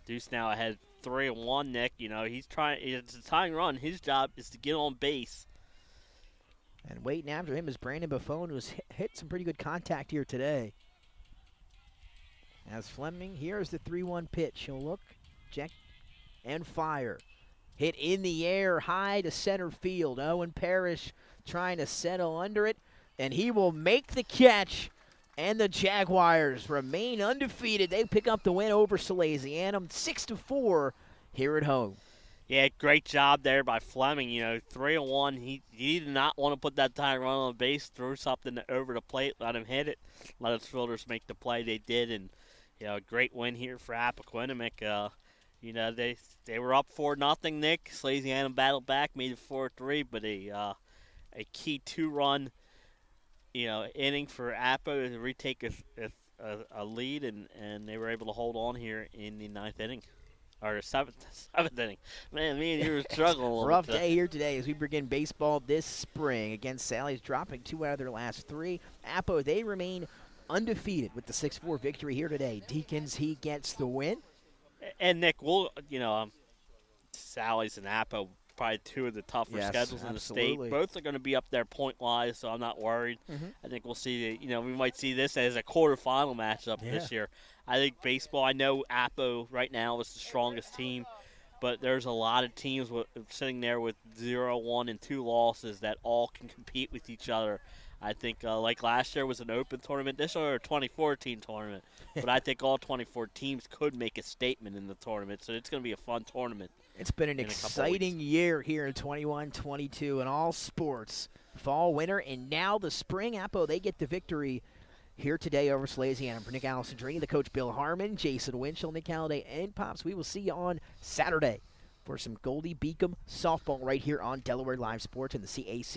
Deuce now ahead 3-1, Nick. He's trying. It's a tying run. His job is to get on base. And waiting after him is Brandon Buffon, who's hit some pretty good contact here today. As Fleming, here's the 3-1 pitch. He'll look, check, and fire. Hit in the air, high to center field. Owen Parrish trying to settle under it, and he will make the catch And the Jaguars remain undefeated. They pick up the win over Salesianum, 6-4 here at home. Yeah, great job there by Fleming. 3-1. He did not want to put that tying run on the base, threw something over the plate, let him hit it, let his fielders make the play. They did, and great win here for Appoquinimink. They were up 4-0. Nick Salesianum battled back, made it 4-3, but a key 2-run inning for Appo to retake a lead, and they were able to hold on here in the 9th inning. Or seventh inning. Man, me and you were struggling a little Rough bit. day here today as we begin baseball this spring. Again, Sally's dropping 2 out of their last 3. Appo, they remain undefeated with the 6-4 victory here today. Deacons, he gets the win. And Nick, Sally's and Appo, probably 2 of the tougher schedules in the state. Both are going to be up there point-wise, so I'm not worried. I think we'll see, we might see this as a quarterfinal matchup this year. I think baseball, I know Appo right now is the strongest team, but there's a lot of teams sitting there with 0-1 and 2 losses that all can compete with each other. I think like last year was an open tournament. This year a 24-team tournament. But I think all 24 teams could make a statement in the tournament, so it's going to be a fun tournament. It's been an exciting year here in 21-22 in all sports. Fall, winter, and now the spring. Appo, they get the victory here today over Salesianum. For Nick Alessandrini, the coach Bill Harmon, Jason Winchell, Nick Halliday, and Pops, we will see you on Saturday for some Goldie Beacom softball right here on Delaware Live Sports and the CAC.